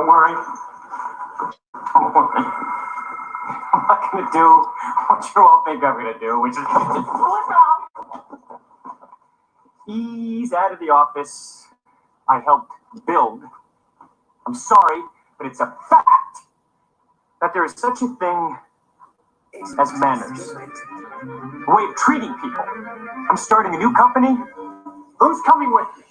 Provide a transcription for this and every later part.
Don't worry. Don't worry. I'm not going to do what you all think I'm going to do, which is just pull it out. He's out of the office I helped build. I'm sorry, but it's a fact that there is such a thing as manners. A way of treating people. I'm starting a new company. Who's coming with me?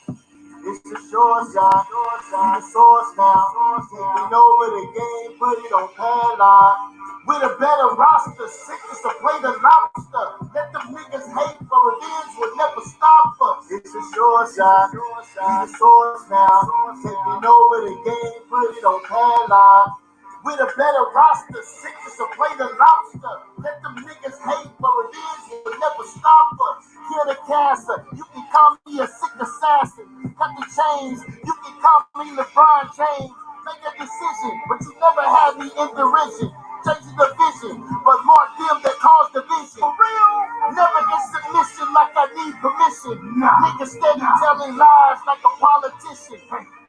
It's the short side, the source now. Taking over the game, put it on padlock. With a better roster, sickness to play the lobster. Let them niggas hate, but revenge will never stop us. It's the short side, the source now. Taking over the game, put it on padlock. With a better roster, sickness to play the lobster. Let them niggas hate, but revenge will never stop us. Kill the cancer, you can call me a sick assassin. Cut the chains, you can call me LeBron James. Make a decision, but you never had me in derision. Changing the vision, but more them that cause division. For real, never get submission like I need permission. Niggas steady telling lies like a politician.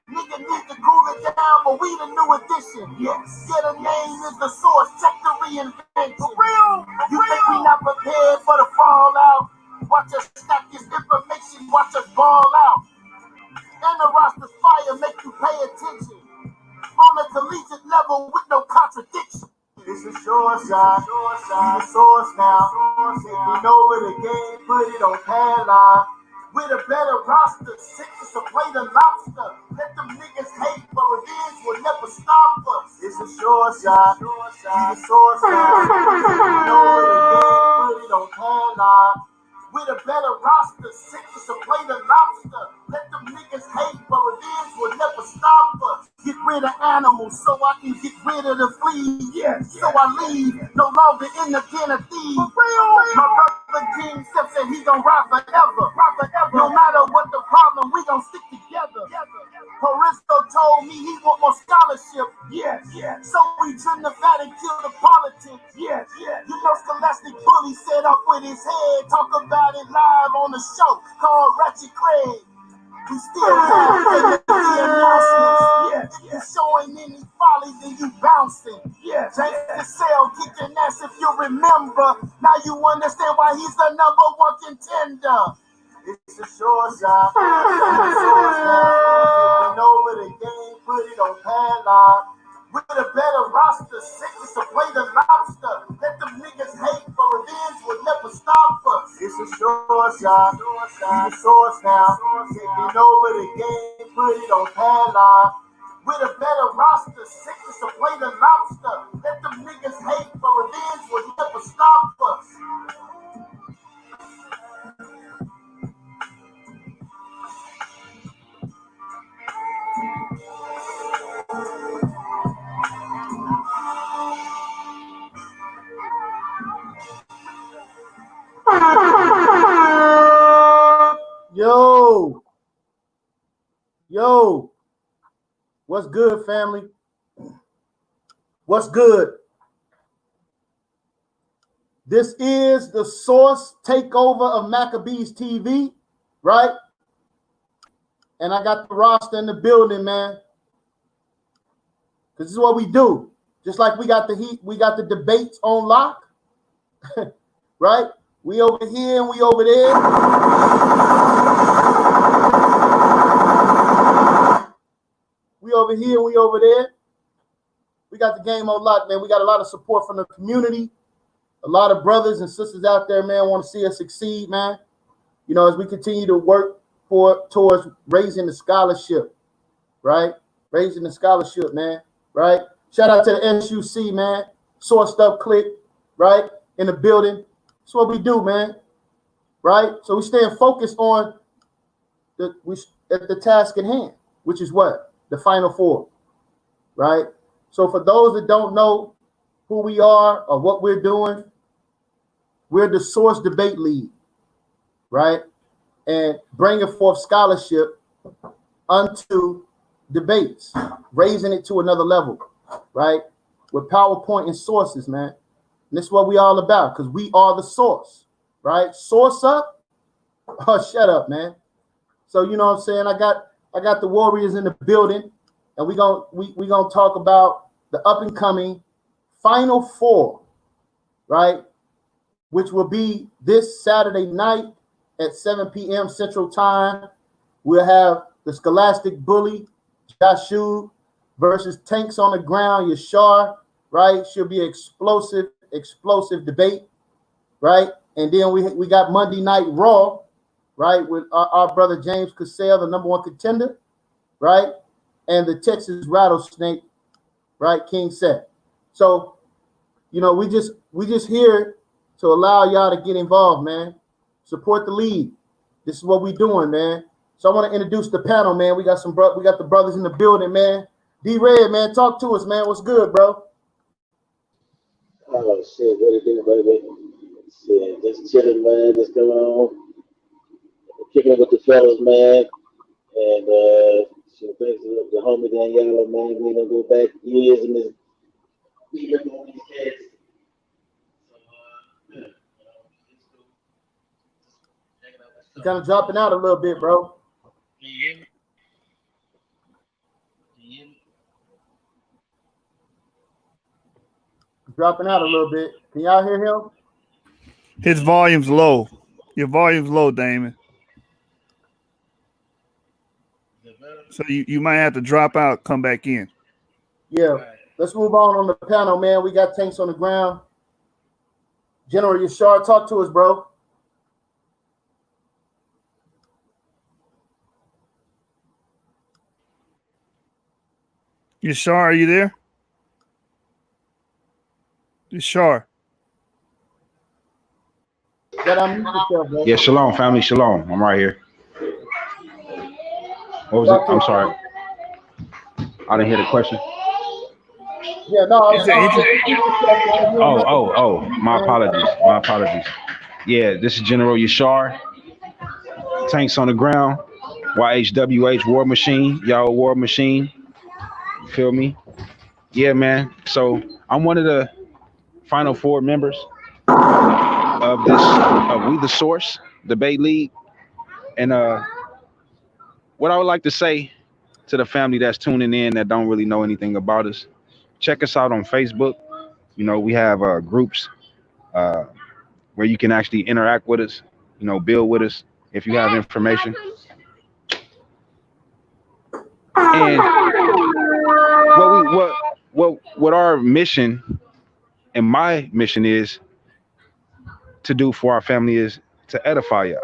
Nigga need to cool it down, but we the new edition. Yes. Get a name is the source, check the reinvention. For real, you think we not prepared for the fallout? Watch us stack this information, watch us ball out. And the roster's fire make you pay attention. On a collegiate level with no contradiction. It's a short side, the source now. Taking over the game, put it on padlock. With a better roster, sickness to play the lobster. Let them niggas hate, but revenge will never stop us. It's a short side, the source now. Taking over the game, put it on padlock. With a better roster, sickness to play the lobster. Let them niggas hate, but revenge will never stop us. Get rid of animals so I can get rid of the fleas. Yes. So I leave, no longer in the den of thieves. My brother King Step said he gon' ride forever. No matter what the problem, we gon' stick together. Horisto told me he want more scholarship. Yes. So we trim the fat and kill the politics. Yes. You know Scholastic Bully set up with his head. Talk about it live on the show called Ratchet Craig. We still have the announcements. If you're showing any folly, then you bouncing. James the Cell kicking ass if you remember. Now you understand why he's the number one contender. It's a short side. Taking over the game, put it on padlock. With a better roster, sickness to play the lobster. Let them niggas hate, but revenge will never stop us. It's a short side, the source now. Taking over the game, put it on padlock. With a better roster, sickness to play the lobster. Let them niggas hate, but revenge will never stop us. Yo, what's good, family? What's good? This is the Source takeover of Maccabees TV, right? And I got the roster in the building, man. Because this is what we do. Just like we got the heat, we got the debates on lock, right? We over here and we over there. We over here, we over there. We got the game on lock, man. We got a lot of support from the community. A lot of brothers and sisters out there, man, want to see us succeed, man. You know, as we continue to work towards raising the scholarship, right? Raising the scholarship, man, right? Shout out to the SUC, man. Sourced Up Click, right? In the building. That's what we do, man. Right? So we staying focused on the task at hand, which is what? The Final Four, right? So for those that don't know who we are or what we're doing, we're the Source Debate League, right? And bringing forth scholarship unto debates, raising it to another level, right? With PowerPoint and sources, man. And this is what we all about, because we are the source, right? Source up? Oh, shut up, man. So you know what I'm saying? I got the Warriors in the building, and and we gonna talk about the up and coming Final Four, right? Which will be this Saturday night at 7 p.m. Central Time. We'll have the Scholastic Bully, Jashu, versus Tanks on the Ground, Yashar, right? Should be explosive debate, right? And then we got Monday Night Raw, right, with our brother James Cassell, the #1 contender, right? And the Texas Rattlesnake, right, King Seth. So, you know, we just here to allow y'all to get involved, man. Support the league. This is what we doing, man. So I want to introduce the panel, man. We got the brothers in the building, man. D-Red, man, talk to us, man. What's good, bro? Oh shit, what it do, baby? Shit, just chilling, man. Just going on, kicking it with the fellas, man. And shit, thanks to the homie Daniela, man. We done go back years in this. We look on these cats. So yeah, it's cool. Checking out this You're kind of dropping out a little bit, bro. Can you hear me? Can you hear me? Dropping out a little bit. Can y'all hear him? His volume's low. Your volume's low, Damon. Is that better? So you might have to drop out, come back in. Yeah. All right. Let's move on the panel, man. We got Tanks on the Ground. General Yashar, talk to us, bro. Yashar, are you there? Yashar. Got unmute yourself, bro. Yeah, shalom, family, shalom. I'm right here. What was it? I'm sorry. I didn't hear the question. Yeah, no, I was Oh, my apologies. Yeah, this is General Yashar. Tanks on the Ground. YHWH War Machine. Y'all War Machine. Feel me? Yeah, man. So I'm one of the Final Four members of We the Source Debate League. And what I would like to say to the family that's tuning in that don't really know anything about us, check us out on Facebook. You know, we have groups where you can actually interact with us, you know, build with us if you have information. And what our mission and my mission is to do for our family is to edify y'all,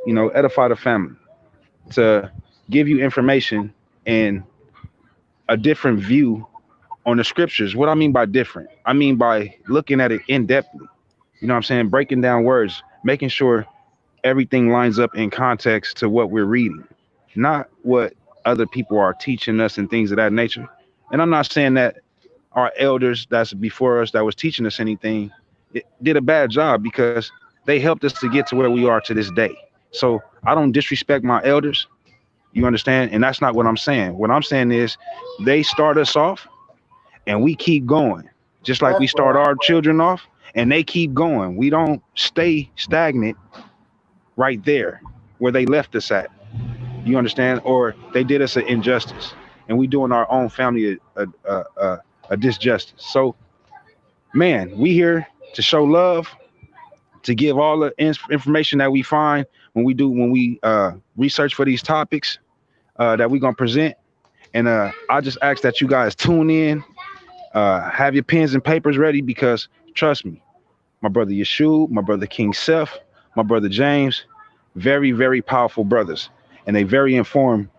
you know, edify the family, to give you information and a different view on the scriptures. What I mean by different, I mean by looking at it in-depthly, you know what I'm saying? Breaking down words, making sure everything lines up in context to what we're reading, not what other people are teaching us and things of that nature. And I'm not saying that our elders that's before us that was teaching us anything did a bad job, because they helped us to get to where we are to this day. So I don't disrespect my elders, you understand? And that's not what I'm saying. What I'm saying is they start us off and we keep going, just like we start our children off and they keep going. We don't stay stagnant right there where they left us at, you understand? Or they did us an injustice and we doing our own family a disjustice. So man, we here to show love, to give all the information that we find when we research for these topics that we're gonna present. And I just ask that you guys tune in, have your pens and papers ready, because trust me, my brother Yeshua, my brother King Seth, my brother James, very, very powerful brothers, and they very informed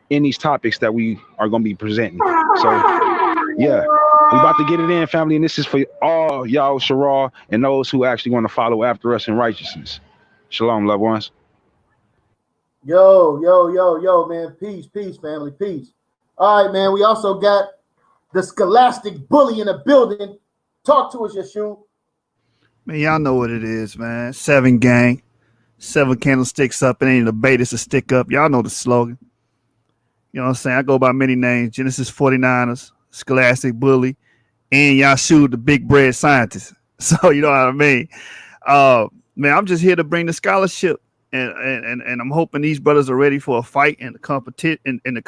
in these topics that we are gonna be presenting. So yeah, we about to get it in, family, and this is for all y'all Shara and those who actually want to follow after us in righteousness. Shalom, loved ones. Yo, man. Peace, family, peace. All right, man. We also got the Scholastic Bully in the building. Talk to us, Yeshua. Man, y'all know what it is, man. 7 gang, 7 candlesticks up. It ain't a bait, it's a stick up. Y'all know the slogan. You know what I'm saying? I go by many names. Genesis 49ers, Scholastic Bully, and Yahshua, the big bread scientist. So you know what I mean? Man, I'm just here to bring the scholarship, and I'm hoping these brothers are ready for a fight in the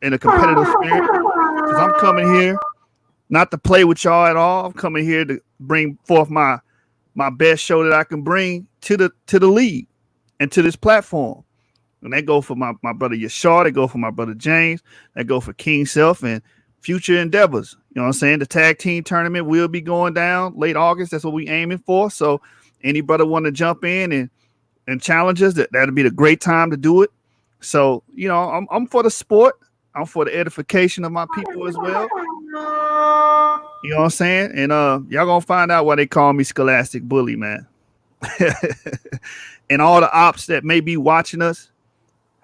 in a competitive spirit. Because I'm coming here not to play with y'all at all. I'm coming here to bring forth my best show that I can bring to the league and to this platform. And that go for my brother Yashar, they go for my brother James, that go for King Self and future endeavors. You know what I'm saying? The tag team tournament will be going down late August. That's what we aiming for. So any brother want to jump in and challenge us, that'll be the great time to do it. So, you know, I'm for the sport. I'm for the edification of my people as well. You know what I'm saying? And y'all gonna find out why they call me Scholastic Bully, man. And all the ops that may be watching us,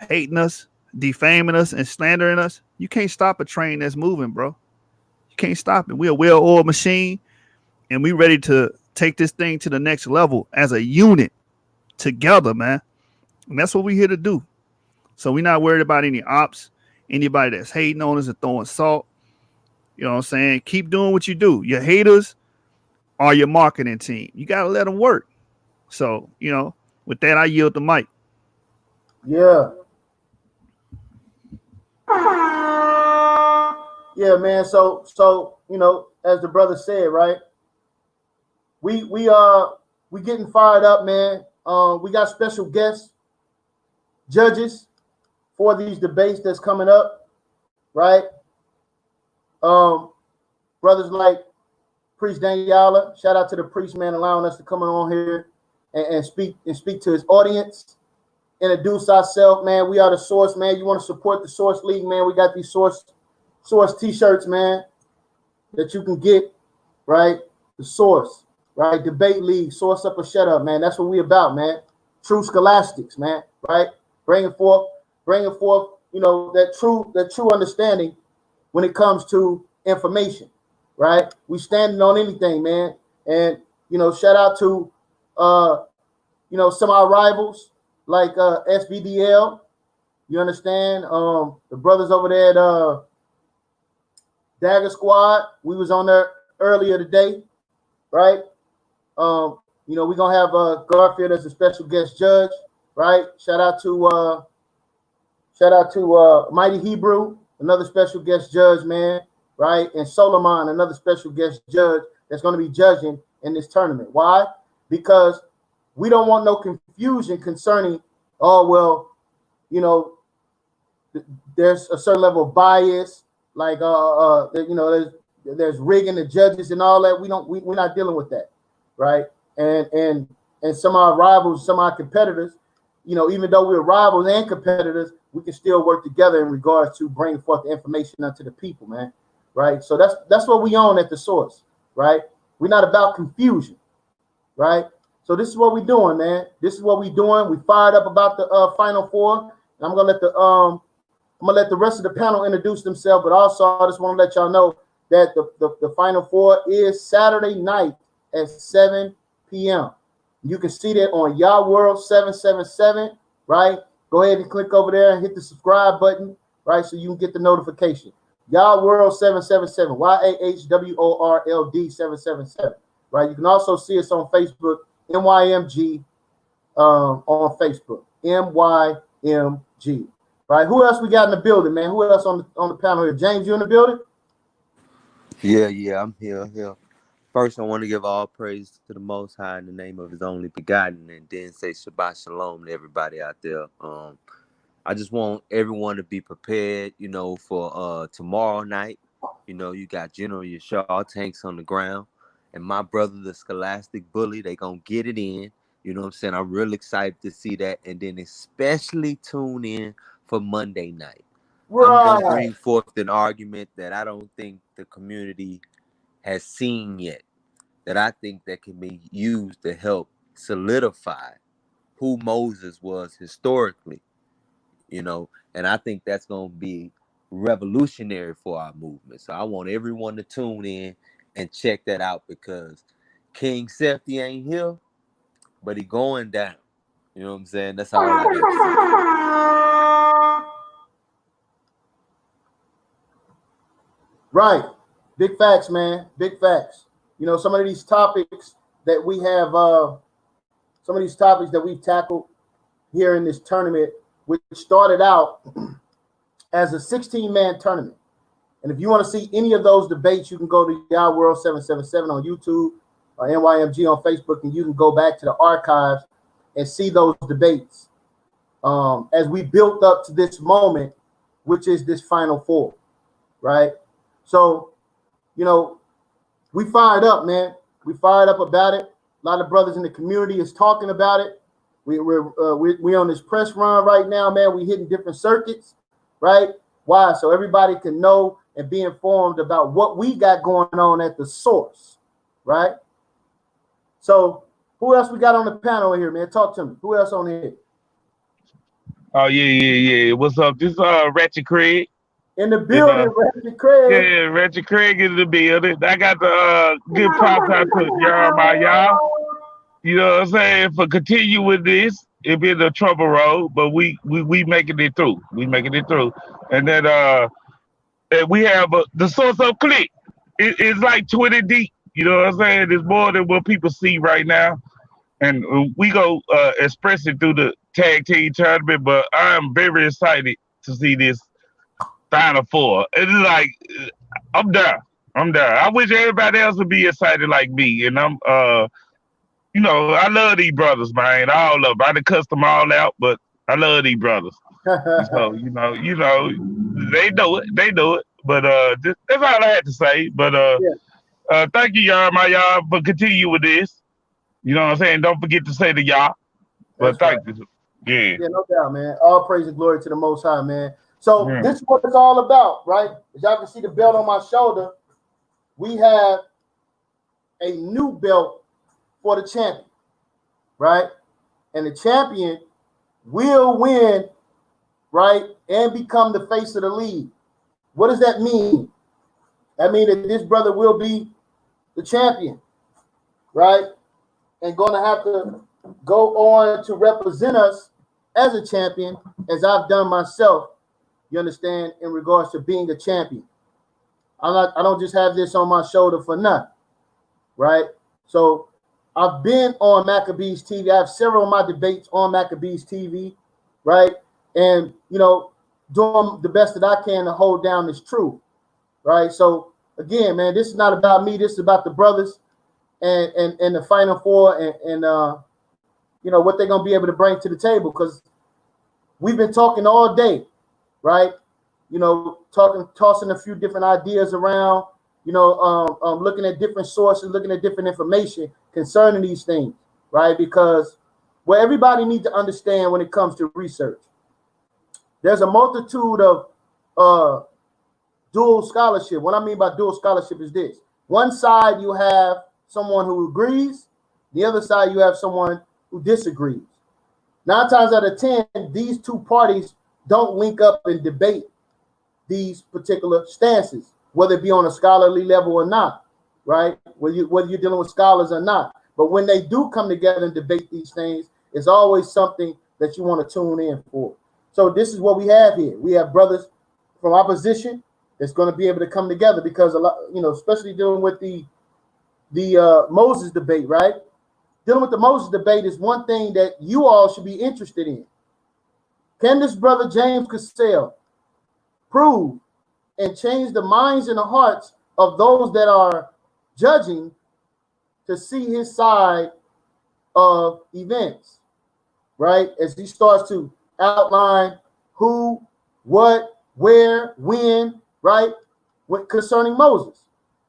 hating us, defaming us, and slandering us, you can't stop a train that's moving, bro. You can't stop it. We're a well-oiled machine, and we ready to take this thing to the next level as a unit together, man. And that's what we're here to do. So we're not worried about any ops, anybody that's hating on us and throwing salt. You know what I'm saying? Keep doing what you do. Your haters are your marketing team. You got to let them work. So, you know, with that, I yield the mic. Yeah. Yeah, man. So you know, as the brother said, right? We getting fired up, man. We got special guests, judges for these debates that's coming up, right? Brothers like Priest Daniela, shout out to the priest, man, allowing us to come on here and speak to his audience. Introduce ourselves, man. We are the Source, man. You want to support the Source League, man? We got these Source t-shirts, man, that you can get, right? The Source, right? Debate League, Source Up or Shut Up, man. That's what we about, man. True scholastics, man, right? Bringing forth, you know, that true understanding when it comes to information, right? We standing on anything, man. And, you know, shout out to, you know, some of our rivals like SBDL, you understand? The brothers over there at Dagger Squad, we was on there earlier today, right? You know, we're gonna have Garfield as a special guest judge, right? Shout out to Mighty Hebrew, another special guest judge, man, right? And Solomon, another special guest judge that's going to be judging in this tournament. Why? Because we don't want no confusion concerning, oh, well, you know, there's a certain level of bias, like, you know, there's rigging the judges and all that. We're not dealing with that, right? And some of our rivals, some of our competitors, you know, even though we're rivals and competitors, we can still work together in regards to bringing forth the information unto the people, man, right? So that's what we own at the Source, right? We're not about confusion, right? So this is what we're doing, man. This is what we're doing. We fired up about the Final Four, and I'm gonna let the rest of the panel introduce themselves. But also, I just want to let y'all know that the Final Four is Saturday night at 7 p.m. You can see that on YiriMiYAH World 777, right? Go ahead and click over there and hit the subscribe button, right? So you can get the notification. YiriMiYAH World 777, YAHWORLD 777, right? You can also see us on Facebook, MYMG on Facebook, MYMG, right? Who else we got in the building, man? Who else on the panel here? James, you in the building? Yeah, I'm here. First, I want to give all praise to the Most High in the name of His only begotten, and then say Shabbat Shalom to everybody out there. I just want everyone to be prepared, you know, for tomorrow night. You know, you got General Yashar tanks on the ground, and my brother, the Scholastic Bully, they gonna get it in. You know what I'm saying? I'm real excited to see that, and then especially tune in for Monday night. Right. I'm gonna bring forth an argument that I don't think the community has seen yet, that I think that can be used to help solidify who Moses was historically, you know, and I think that's going to be revolutionary for our movement. So I want everyone to tune in and check that out, because King Sefty ain't here, but he going down. You know what I'm saying? That's all I got to say. Right. Big facts, man. Big facts. You know, some of these topics that we have, some of these topics that we've tackled here in this tournament, which started out as a 16-man tournament. And if you want to see any of those debates, you can go to YiriMiYAH World 777 on YouTube or NYMG on Facebook, and you can go back to the archives and see those debates as we built up to this moment, which is this Final Four, right? So, you know, we fired up, man. We fired up about it. A lot of brothers in the community is talking about it. We're on this press run right now, man. We hitting different circuits, right? Why? So everybody can know and be informed about what we got going on at the source, right? So who else we got on the panel here, man? Talk to me. Who else on here? Oh yeah. What's up? This Ratchet Craig. In the building, Ratchet Craig. Yeah, Ratchet Craig is in the building. I got the good props out to YiriMiYAH. You know what I'm saying? For continue with this, it been a trouble road, but we making it through. We making it through, and then and we have the source of click. It's like 20 deep. You know what I'm saying? It's more than what people see right now, and we go express it through the tag team tournament. But I'm very excited to see this Final Four. It's like I'm there. I wish everybody else would be excited like me, and I'm you know, I love these brothers, man. All of them. I done cussed them all out, but I love these brothers. So, you know, they know it. But that's all I had to say. But thank you, YiriMiYAH, for continue with this. You know what I'm saying? Don't forget to say the y'all. But thank you. Yeah. Yeah, no doubt, man. All praise and glory to the Most High, man. So this is what it's all about, right? As y'all can see the belt on my shoulder, we have a new belt for the champion, right? And the champion will win, right, and become the face of the league. What does that mean? That means that this brother will be the champion, right? And going to have to go on to represent us as a champion, as I've done myself, you understand, in regards to being a champion. I don't just have this on my shoulder for nothing, right? So I've been on Maccabees TV. I have several of my debates on Maccabees TV, right? And, you know, doing the best that I can to hold down this truth, right? So, again, man, this is not about me. This is about the brothers and the Final Four and you know, what they're going to be able to bring to the table, because we've been talking all day, right? You know, tossing a few different ideas around, you know, looking at different sources, looking at different information concerning these things, right? Because what everybody needs to understand when it comes to research, there's a multitude of dual scholarship. What I mean by dual scholarship is this. One side you have someone who agrees, the other side you have someone who disagrees. 9 times out of 10, these two parties don't link up and debate these particular stances, whether it be on a scholarly level or not, right? Whether you're dealing with scholars or not. But when they do come together and debate these things, it's always something that you want to tune in for. So this is what we have here. We have brothers from opposition that's going to be able to come together, because a lot, you know, especially dealing with the Moses debate, right? Dealing with the Moses debate is one thing that you all should be interested in. Can this brother James Cassell prove and change the minds and the hearts of those that are judging to see his side of events, right? As he starts to outline who, what, where, when, right? Concerning Moses.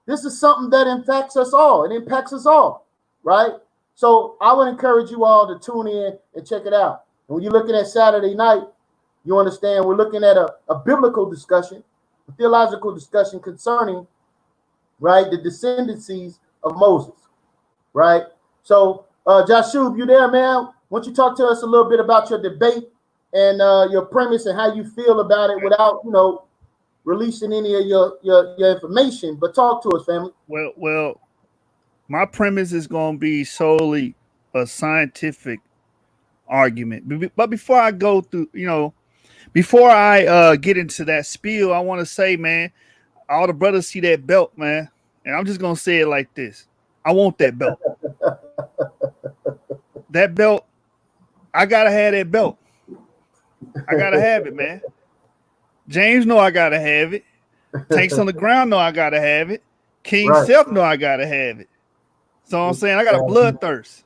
This is something that impacts us all. It impacts us all, right? So I would encourage you all to tune in and check it out. And when you're looking at Saturday night, you understand we're looking at a biblical discussion, a theological discussion concerning, right, the descendancies of Moses, right? So, Joshua, you there, man? Why don't you talk to us a little bit about your debate and your premise and how you feel about it without, you know, releasing any of your information, but talk to us, family. Well, my premise is going to be solely a scientific argument. But before I go through, you know, before I get into that spiel, I want to say, man, all the brothers see that belt, man, and I'm just going to say it like this. I want that belt. That belt, I got to have that belt. I got to have it, man. James know I gotta have it. Tanks on the ground know I gotta have it. King Right. Self know I gotta have it. So I'm saying I got a bloodthirst.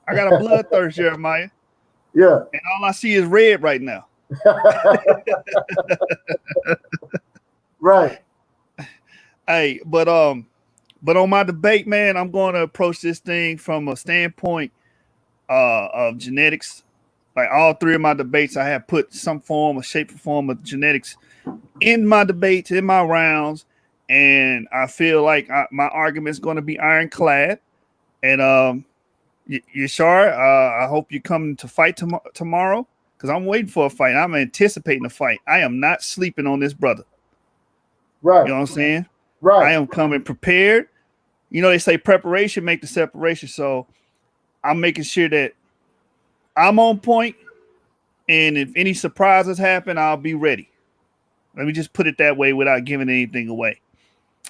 I got a bloodthirst, Jeremiah. Yeah. And all I see is red right now. Right. Hey, but on my debate, man, I'm going to approach this thing from a standpoint of genetics. Like all three of my debates, I have put some form or shape or form of genetics in my debates, in my rounds, and I feel like my argument is going to be ironclad. And Yashar, I hope you come to fight tomorrow because I'm waiting for a fight. I'm anticipating a fight. I am not sleeping on this brother. Right. You know what I'm saying? Right. I am coming prepared. You know, they say preparation make the separation. So I'm making sure that I'm on point. And if any surprises happen, I'll be ready. Let me just put it that way without giving anything away.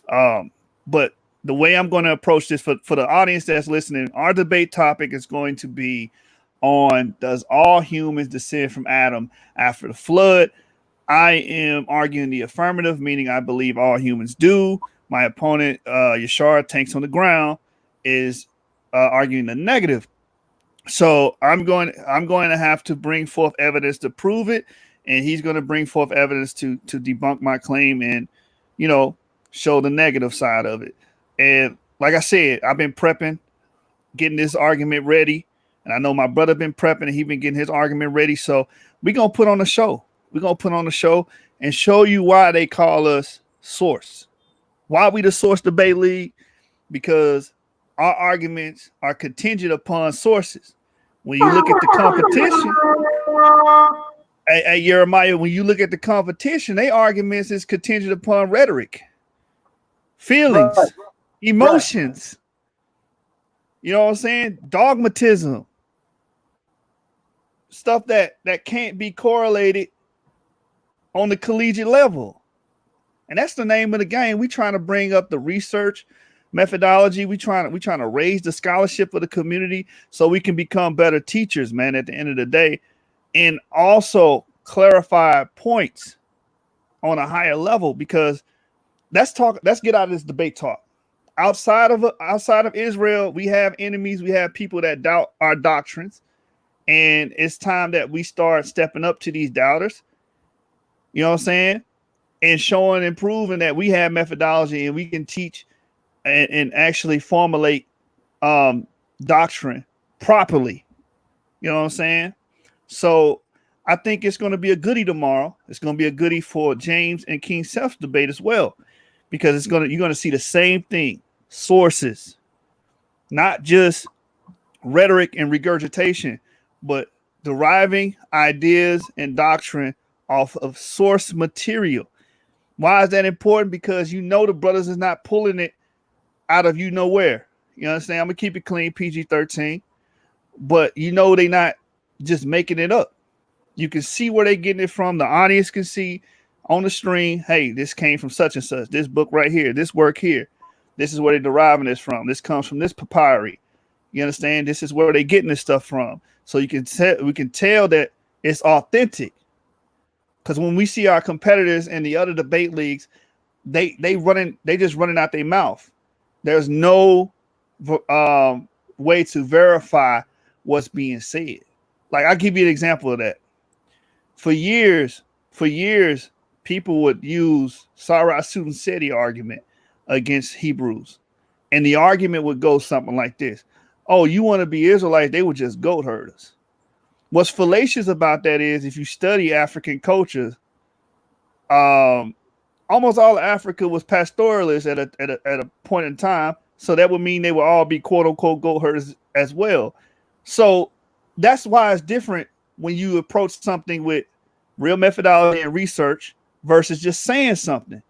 But the way I'm going to approach this for the audience that's listening, our debate topic is going to be on does all humans descend from Adam after the flood? I am arguing the affirmative, meaning I believe all humans do. My opponent, Yashar Tanks on the Ground, is arguing the negative. So I'm going to have to bring forth evidence to prove it, and he's going to bring forth evidence to debunk my claim and, you know, show the negative side of it. And like I said, I've been prepping, getting this argument ready, and I know my brother been prepping and he been getting his argument ready. So we're gonna put on a show. We're gonna put on a show and show you why they call us Source. Why we the Source Debate League? Because our arguments are contingent upon sources. When you look at the competition, hey YiriMiYAH, when you look at the competition, their arguments is contingent upon rhetoric, feelings, Right. emotions. You know what I'm saying? Dogmatism. Stuff that can't be correlated on the collegiate level. And that's the name of the game. We trying to bring up the research methodology. We trying to raise the scholarship of the community so we can become better teachers, man, at the end of the day, and also clarify points on a higher level. Because let's get out of this debate talk. Outside of Israel, we have enemies. We have people that doubt our doctrines, and it's time that we start stepping up to these doubters. You know what I'm saying? And showing and proving that we have methodology and we can teach and actually formulate doctrine properly. You know what I'm saying? So I think it's going to be a goodie tomorrow. It's going to be a goodie for James and King Self debate as well, because you're going to see the same thing, sources, not just rhetoric and regurgitation, but deriving ideas and doctrine off of source material. Why is that important? Because you know the brothers is not pulling it out of you nowhere. You understand? I'm gonna keep it clean, PG-13, but you know they not just making it up. You can see where they're getting it from. The audience can see on the stream, hey, this came from such and such. This book right here, this work here. This is where they're deriving this from. This comes from this papyri. You understand? This is where they're getting this stuff from. So we can tell that it's authentic. Because when we see our competitors in the other debate leagues, they just running out their mouth. There's no way to verify what's being said. Like, I'll give you an example of that. For years, people would use Sarah Seti argument against Hebrews. And the argument would go something like this. Oh, you want to be Israelites? They were just goat herders. What's fallacious about that is if you study African cultures, almost all of Africa was pastoralists at a point in time. So that would mean they would all be quote unquote goat herders as well. So that's why it's different when you approach something with real methodology and research versus just saying something.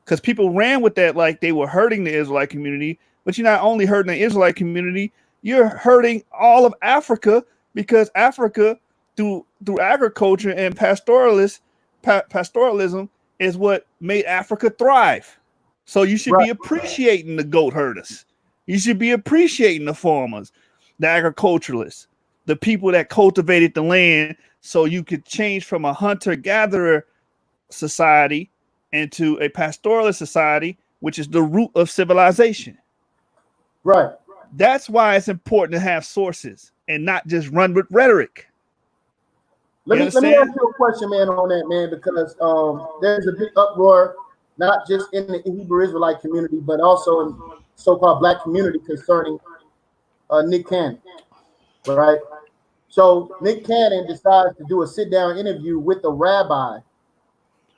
Because people ran with that like they were hurting the Israelite community, but you're not only hurting the Israelite community, you're hurting all of Africa, because Africa, through agriculture and pastoralism is what made Africa thrive. So you should be appreciating the goat herders. You should be appreciating the farmers, the agriculturalists, the people that cultivated the land so you could change from a hunter-gatherer society into a pastoralist society, which is the root of civilization. Right. That's why it's important to have sources and not just run with rhetoric. Let me ask you a question, man, on that, man, because there's a big uproar, not just in the Hebrew Israelite community, but also in so-called black community concerning Nick Cannon, right? So Nick Cannon decides to do a sit-down interview with a rabbi,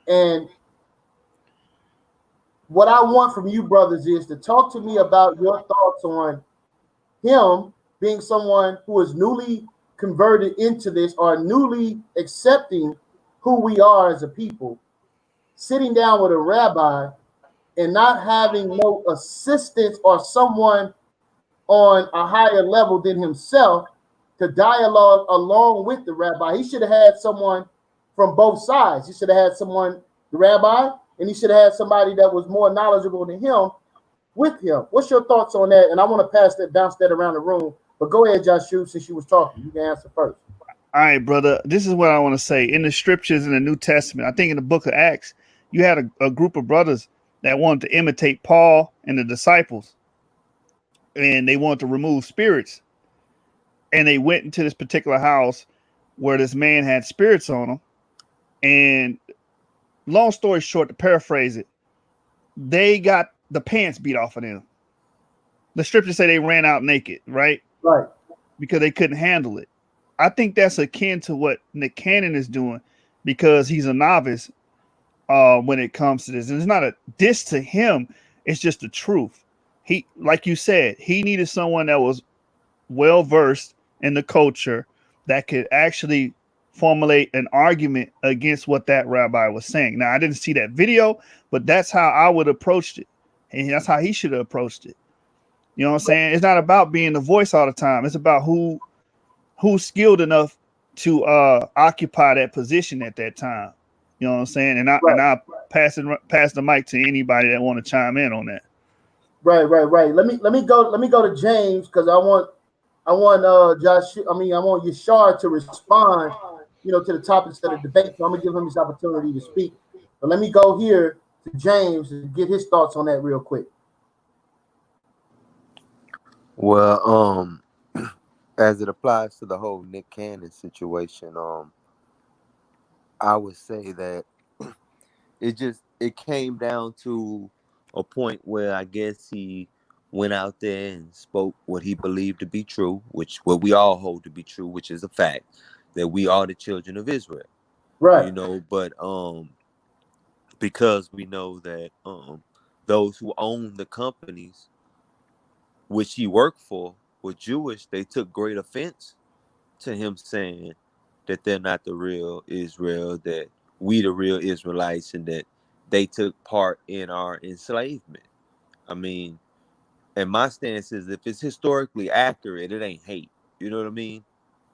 and what I want from you brothers is to talk to me about your thoughts on him being someone who is newly converted into this or newly accepting who we are as a people, sitting down with a rabbi and not having no assistance or someone on a higher level than himself to dialogue along with the rabbi. He should have had someone from both sides. He should have had someone, the rabbi, and he should have had somebody that was more knowledgeable than him with him. What's your thoughts on that? And I want to bounce that around the room. But go ahead, Joshua, since you was talking. You can answer first. All right, brother. This is what I want to say. In the scriptures in the New Testament, I think in the book of Acts, you had a group of brothers that wanted to imitate Paul and the disciples. And they wanted to remove spirits. And they went into this particular house where this man had spirits on him. And long story short, to paraphrase it, they got the pants beat off of them. The scriptures say they ran out naked, right? Right. Because they couldn't handle it. I think that's akin to what Nick Cannon is doing because he's a novice when it comes to this. And it's not a diss to him. It's just the truth. He, like you said, he needed someone that was well-versed in the culture that could actually formulate an argument against what that rabbi was saying. Now, I didn't see that video, but that's how I would approach it. And that's how he should have approached it. You know what I'm saying? It's not about being the voice all the time. It's about who's skilled enough to occupy that position at that time. You know what I'm saying? And I pass the mic to anybody that want to chime in on that. Right. Let me go to James because I want Yashar to respond, to the topics of the debate. So I'm gonna give him this opportunity to speak. But let me go here to James and get his thoughts on that real quick. Well, as it applies to the whole Nick Cannon situation, I would say that it came down to a point where I guess he went out there and spoke what he believed to be true, what we all hold to be true, which is a fact that we are the children of Israel. Right. But because we know that those who own the companies which he worked for were Jewish, they took great offense to him saying that they're not the real Israel, that we the real Israelites, and that they took part in our enslavement. I mean, and my stance is if it's historically accurate, it ain't hate. You know what I mean?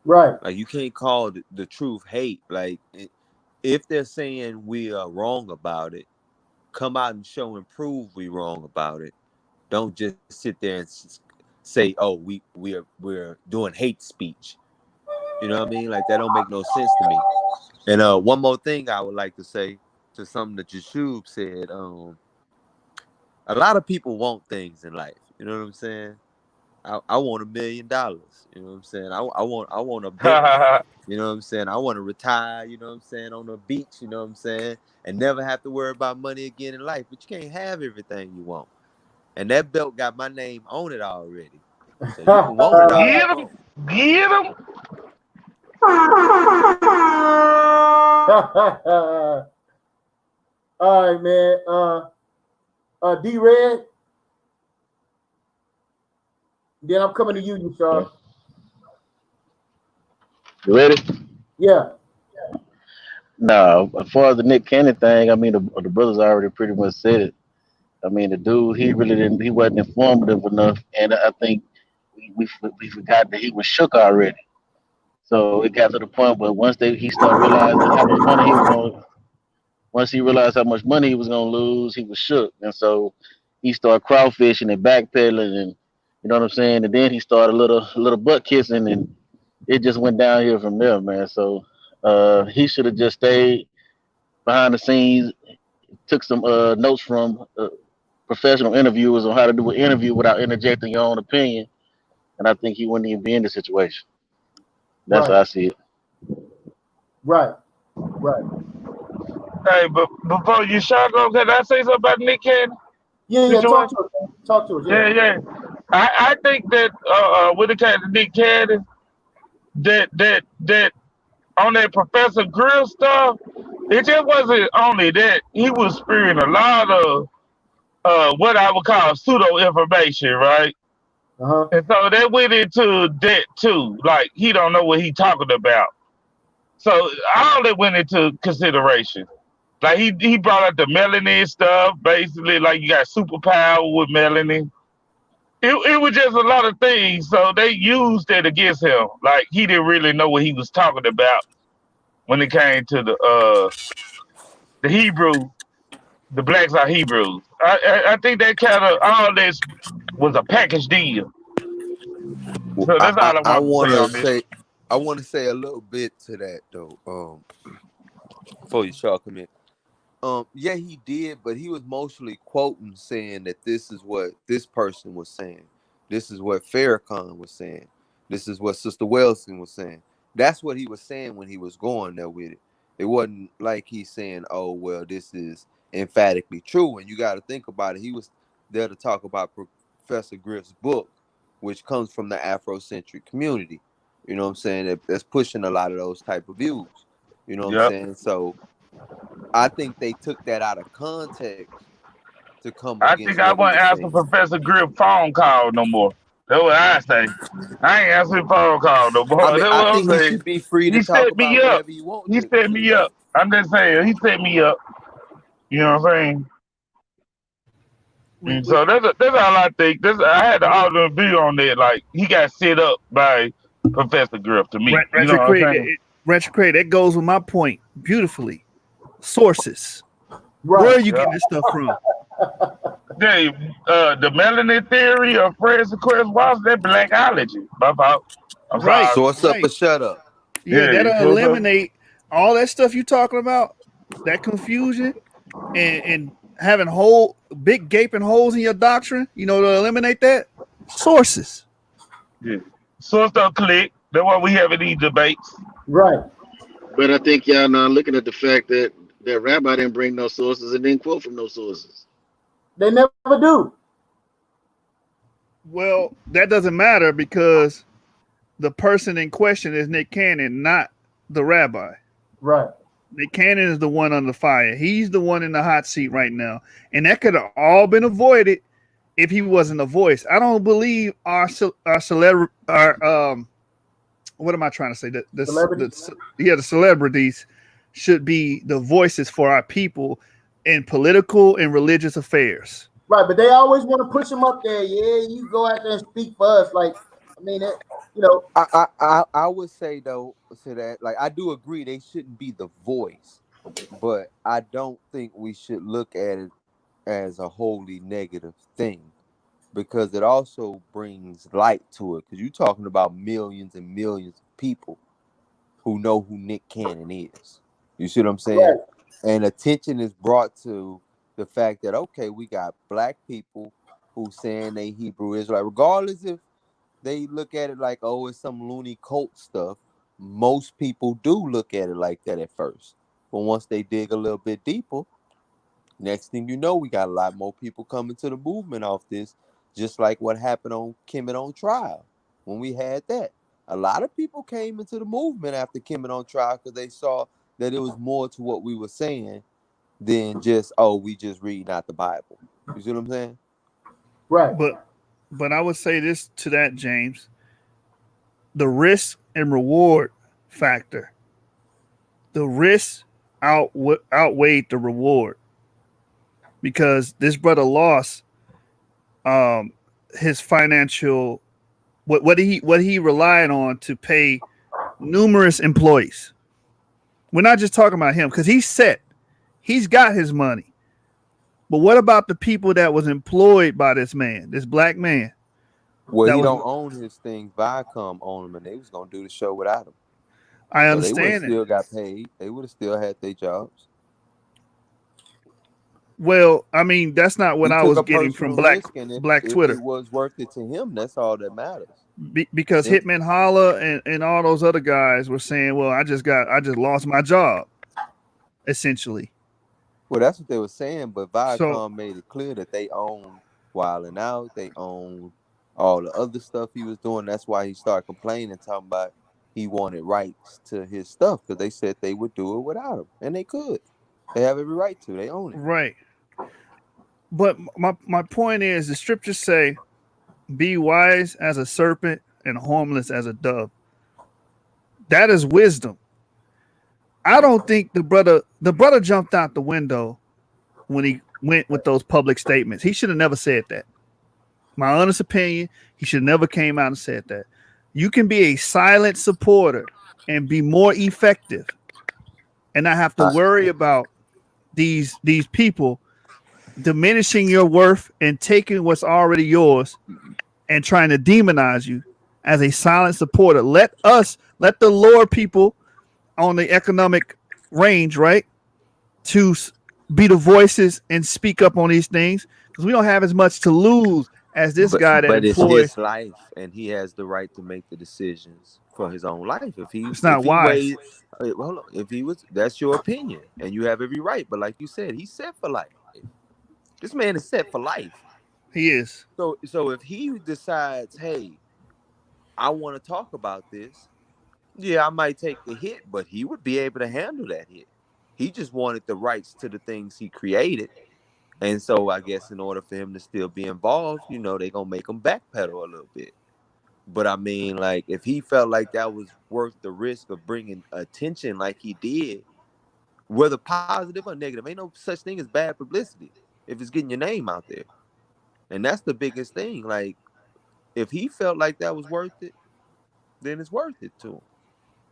Right. Like, you can't call the truth hate. Like, if they're saying we are wrong about it, come out and show and prove we wrong about it. Don't just sit there and say, "Oh, we're doing hate speech." You know what I mean? Like, that don't make no sense to me. And one more thing I would like to say to something that Yeshub said. A lot of people want things in life. You know what I'm saying? I want $1 million. You know what I'm saying? I want a Bentley. You know what I'm saying? I want to retire, you know what I'm saying, on the beach, you know what I'm saying, and never have to worry about money again in life. But you can't have everything you want. And that belt got my name on it already. So you can want it all you want. Get him. All right, man. D-Red. Then I'm coming to you, Yashar. You ready? Yeah. No, as far as the Nick Cannon thing, I mean, the brothers already pretty much said it. I mean, the dude, he wasn't informative enough, and I think we forgot that he was shook already. So it got to the point where he started realizing how much money he was going, once he realized how much money he was going to lose, he was shook, and so he started crawfishing and backpedaling, and you know what I'm saying. And then he started a little butt kissing, and it just went down here from there, man. So he should have just stayed behind the scenes, took some notes from professional interviewers on how to do an interview without interjecting your own opinion, and I think he wouldn't even be in the situation. That's how Right, I see it. right, right. Hey, but before you shut up, can I say something about Nick Cannon Yeah, yeah. Talk situation? to us. Man. Talk to us. Yeah, Yeah. yeah. I think that when it came to Nick Cannon, that on that Professor Grill stuff, it just wasn't only that. He was spewing a lot of what I would call pseudo information, right? Uh-huh. And so that went into that too. Like he don't know what he talking about. So all that went into consideration. Like he brought up the melanin stuff, basically like you got superpower with melanin. It was just a lot of things. So they used it against him. Like he didn't really know what he was talking about when it came to the Hebrew, the blacks are Hebrews. I think that kind of all this was a package deal. So I, that's I, all I I want to want say to on this. say, I want to say a little bit to that though. Before you shall come in. Yeah, he did, but he was mostly quoting, saying that this is what this person was saying. This is what Farrakhan was saying. This is what Sister Wilson was saying. That's what he was saying when he was going there with it. It wasn't like he's saying, "Oh, well, this is emphatically true." And you got to think about it. He was there to talk about Professor Griff's book, which comes from the Afrocentric community. You know what I'm saying? That's pushing a lot of those type of views. You know what I'm Yep. saying? So I think they took that out of context to come I against think I what he won't was answer saying. Professor Grip phone call no more. That's what I say. I ain't answering phone call no I more. mean, That's I what I'm think he saying. should be free to He talk set me about up. whatever he wants He set to. me up. I'm just saying. He set me up. You know what I'm saying? We, And we so that's all I think. I had the alternate view on that. Like he got set up by Professor Grip to me. You know what I'm retrograde, saying? retrograde. That goes with my point beautifully. Sources. Where Right. are you Yeah. getting this stuff from? Dave, the melanin theory of Francis Cress Watson, that blackology. My fault. I'm Right, sorry. Source up or right. shut up. Yeah, Yeah, that'll so so eliminate all that stuff you talking about, that confusion, and having whole big gaping holes in your doctrine. You know, to eliminate that, sources. yeah. Source don't click. That's why we having these debates. Right. But I think y'all now looking at the fact that that rabbi didn't bring no sources and didn't quote from no sources. They never do. Well, that doesn't matter because the person in question is Nick Cannon, not the rabbi. Right. Nick Cannon is the one under fire. He's the one in the hot seat right now, and that could have all been avoided if he wasn't a voice. I don't believe our what am I trying to say? Celebrity. The celebrities should be the voices for our people in political and religious affairs. Right, but they always want to push him up there. Yeah, you go out there and speak for us. Like, I mean, you know, I would say though to that, like I do agree they shouldn't be the voice, but I don't think we should look at it as a wholly negative thing because it also brings light to it. Because you're talking about millions and millions of people who know who Nick Cannon is. You see what I'm saying? right, And attention is brought to the fact that okay, we got black people who saying they Hebrew Israelite, regardless if they look at it like, oh, it's some loony cult stuff. Most people do look at it like that at first. But once they dig a little bit deeper, next thing you know, we got a lot more people coming to the movement off this, just like what happened on Kemet on Trial when we had that. A lot of people came into the movement after Kemet on Trial because they saw that it was more to what we were saying than just, oh, we just read out the Bible. You see what I'm saying? right, But I would say this to that, James: the risk and reward factor. The risk outweighed the reward because this brother lost um, his financial what he relied on to pay numerous employees. We're not just talking about him because he's set. He's got his money. But what about the people that was employed by this man, this black man? Well, That he was don't own his things. Viacom own them, and they was gonna do the show without him. I So they would have understand it. still got paid. They would have still had their jobs. Well, I mean, that's not what He I took was a getting from personal risk, and Black if it Twitter. was worth it to him, that's all that matters. Because Sim- Hitman Holla and all those other guys were saying, well, I just lost my job, essentially. Well, that's what they were saying, but So Viacom made it clear that they own Wild 'N Out, they own all the other stuff he was doing. That's why he started complaining, talking about he wanted rights to his stuff because they said they would do it without him, and they could. They have every right to. They own it. right. But my point is the scriptures say, be wise as a serpent and harmless as a dove. That is wisdom. I don't think the brother jumped out the window when he went with those public statements. He should have never said that. My honest opinion, he should have never came out and said that. You can be a silent supporter and be more effective and not have to worry about these people diminishing your worth and taking what's already yours and trying to demonize you as a silent supporter. Let the lower people on the economic range, right, to be the voices and speak up on these things because we don't have as much to lose as this guy that But it's employs. his life, and he has the right to make the decisions for his own life. It's If not he wise. weighed, hold on, if he was, that's your opinion, and you have every right. But like you said, he's set for life. This man is set for life. He is. So if he decides, hey, I want to talk about this, yeah, I might take the hit, but he would be able to handle that hit. He just wanted the rights to the things he created. And so I guess in order for him to still be involved, they're gonna make him backpedal a little bit. But I mean, like, if he felt like that was worth the risk of bringing attention like he did, whether positive or negative, ain't no such thing as bad publicity if it's getting your name out there. And that's the biggest thing. Like, if he felt like that was worth it, then it's worth it to him.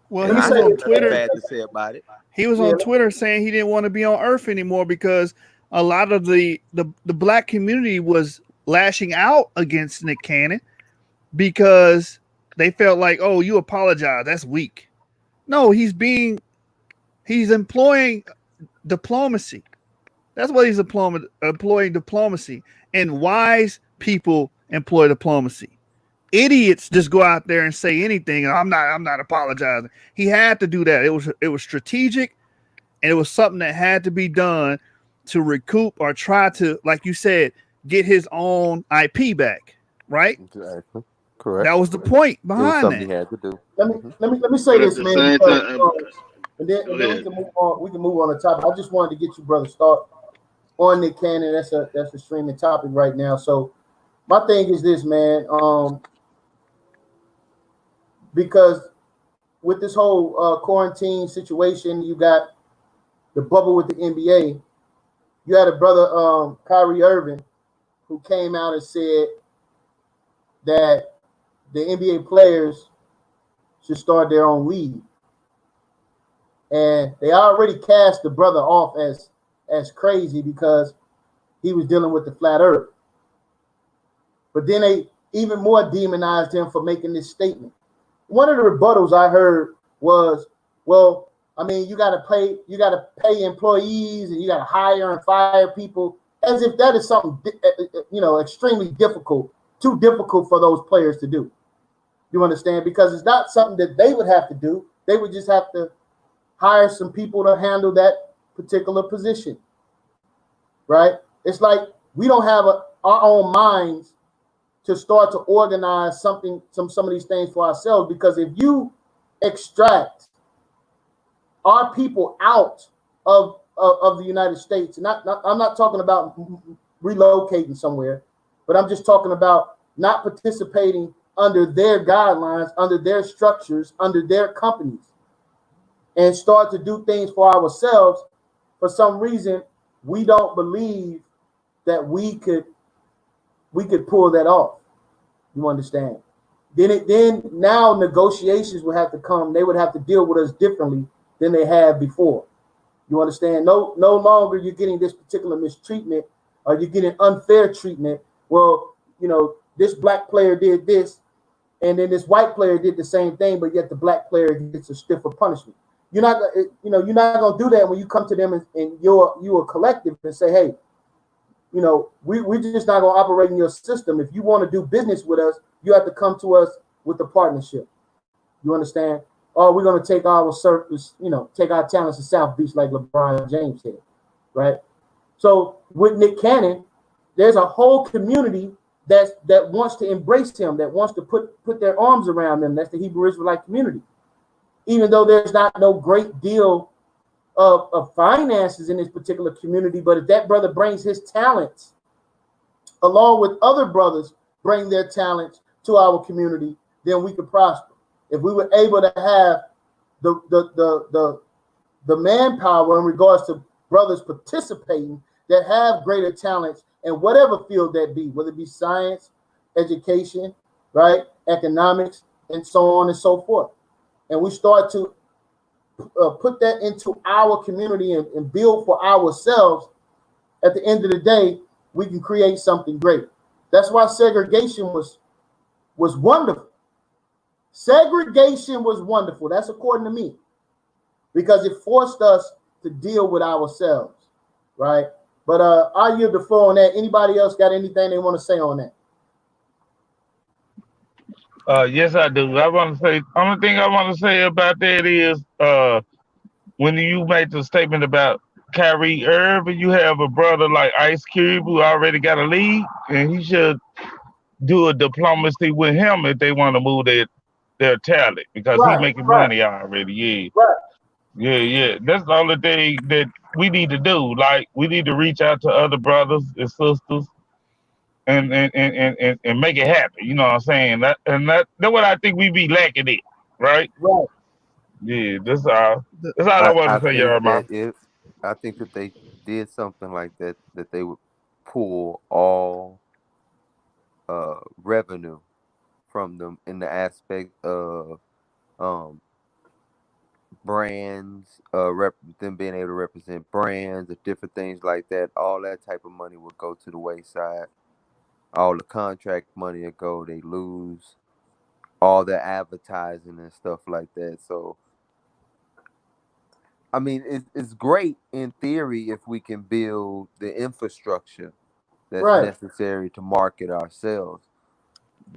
Well, And he Let me I was say have on this, nothing man. Twitter. bad to say about it. He was Yeah, on Twitter saying he didn't want to be on Earth anymore because a lot of the black community was lashing out against Nick Cannon because they felt like, oh, you apologize, that's weak. No, he's employing diplomacy. That's what he's employing diplomacy. And wise people employ diplomacy. Idiots just go out there and say anything. And I'm not apologizing. He had to do that. It was strategic, and it was something that had to be done to recoup or try to, like you said, get his own IP back. Right? Exactly. Correct. That was the point It was behind something that. he had to do. let me say But at this, the man, same because time, and go then we ahead. can move on. We can move on the topic. I just wanted to get you, brother, start on Nick Cannon. That's a streaming topic right now. So my thing is this, man. Because with this whole quarantine situation, you got the bubble with the NBA. You had a brother, Kyrie Irving, who came out and said that the NBA players should start their own league. And they already cast the brother off as crazy because he was dealing with the flat earth. But then they even more demonized him for making this statement. One of the rebuttals I heard was, well, I mean, you gotta pay employees and you gotta hire and fire people, as if that is something extremely difficult, too difficult for those players to do. You understand? Because it's not something that they would have to do. They would just have to hire some people to handle that particular position, right? It's like we don't have our own minds to start to organize some of these things for ourselves. Because if you extract our people out of the United States, and I'm not talking about relocating somewhere, but I'm just talking about not participating under their guidelines, under their structures, under their companies, and start to do things for ourselves. For some reason, we don't believe that we could pull that off. You understand? Then now negotiations would have to come. They would have to deal with us differently than they have before. You understand? No longer you're getting this particular mistreatment or you're getting unfair treatment. Well, this black player did this, and then this white player did the same thing, but yet the black player gets a stiffer punishment. You're not gonna do that when you come to them and you're a collective and say, hey, you know, we're just not going to operate in your system. If you want to do business with us, you have to come to us with the partnership. You understand? Or we're going to take our service, you know, take our talents to South Beach like LeBron James did, right? So with Nick Cannon, there's a whole community that wants to embrace him, that wants to put their arms around them. That's the Hebrew Israelite community. Even though there's not no great deal of finances in this particular community, but if that brother brings his talents, along with other brothers bring their talents to our community, then we could prosper. If we were able to have the manpower in regards to brothers participating that have greater talents in whatever field that be, whether it be science, education, right, economics, and so on and so forth. And we start to put that into our community and build for ourselves, at the end of the day, we can create something great. That's why segregation was wonderful. Segregation was wonderful. That's according to me, because it forced us to deal with ourselves, right? But I'll yield the floor on that. Anybody else got anything they want to say on that? Yes, I do. I want to say, only thing I want to say about that is, when you made the statement about Kyrie Irving, you have a brother like Ice Cube who already got a league, and he should do a diplomacy with him if they want to move their talent, because he Right, making right, money already. Yeah, right. yeah. That's the only thing that we need to do. Like, we need to reach out to other brothers and sisters and make it happen. You know what I'm saying? That's what I think we be lacking it, right? Right. Yeah, that's all. The, That's all I want I to say, think y'all, man. that if I think that they did something like that, that they would pull all revenue from them in the aspect of um brands, them being able to represent brands or different things like that. All that type of money would go to the wayside. All the contract money would go. They lose all their advertising and stuff like that. So I mean, it's great in theory if we can build the infrastructure that's Right. necessary to market ourselves,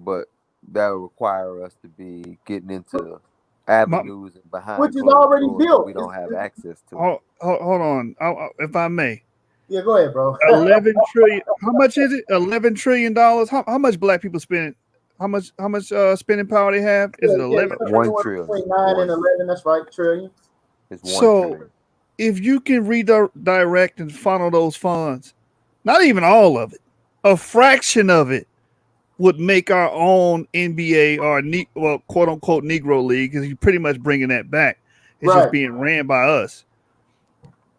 but that would require us to be getting into my, avenues and Which behind is closed already doors that built. we don't have access to. hold on, if I may. Yeah, go ahead, bro. 11 trillion. How much is it? $11 trillion. How much black people spend? How much spending power they have? Is it Yeah, 11? something 1 trillion. between 9 and 11. That's right, trillion. It's one So trillion. if you can redirect and funnel those funds, not even all of it, a fraction of it would make our own NBA or quote unquote Negro League, because you're pretty much bringing that back. It's just Right. being ran by us.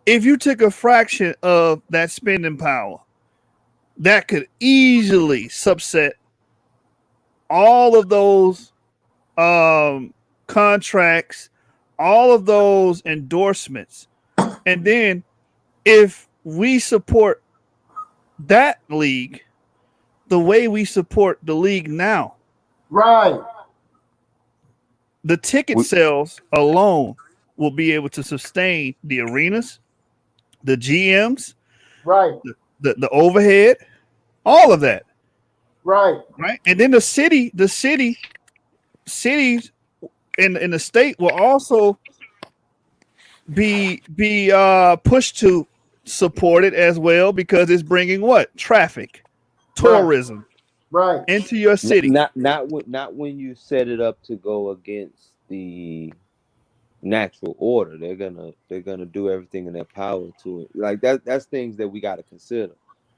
If you took a fraction of that spending power, that could easily subset all of those contracts, all of those endorsements. And then if we support that league the way we support the league now, Right. the ticket We, sales alone will be able to sustain the arenas, the GMs, Right. the overhead, all of that. Right. Right. And then the cities in the state will also be pushed to support it as well, because it's bringing what? Traffic, Right. tourism Right. into your city. not when you set it up to go against the natural order. They're gonna do everything in their power to it. Like that's things that we got to consider.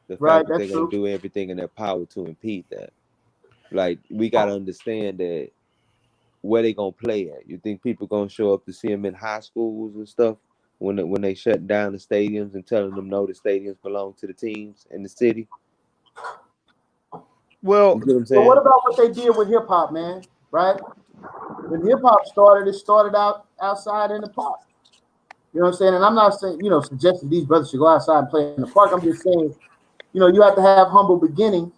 The Right. fact that they're That's gonna true. do everything in their power to impede that. Like, we got to understand that where they gonna play at. You think people gonna show up to see them in high schools and stuff when they shut down the stadiums and telling them no, the stadiums belong to the teams in the city? Well, You get what I'm But what saying? about what they did with hip hop, man? Right? When hip hop started, it started out outside in the park. You know what I'm saying? And I'm not saying, suggesting these brothers should go outside and play in the park. I'm just saying, you have to have humble beginnings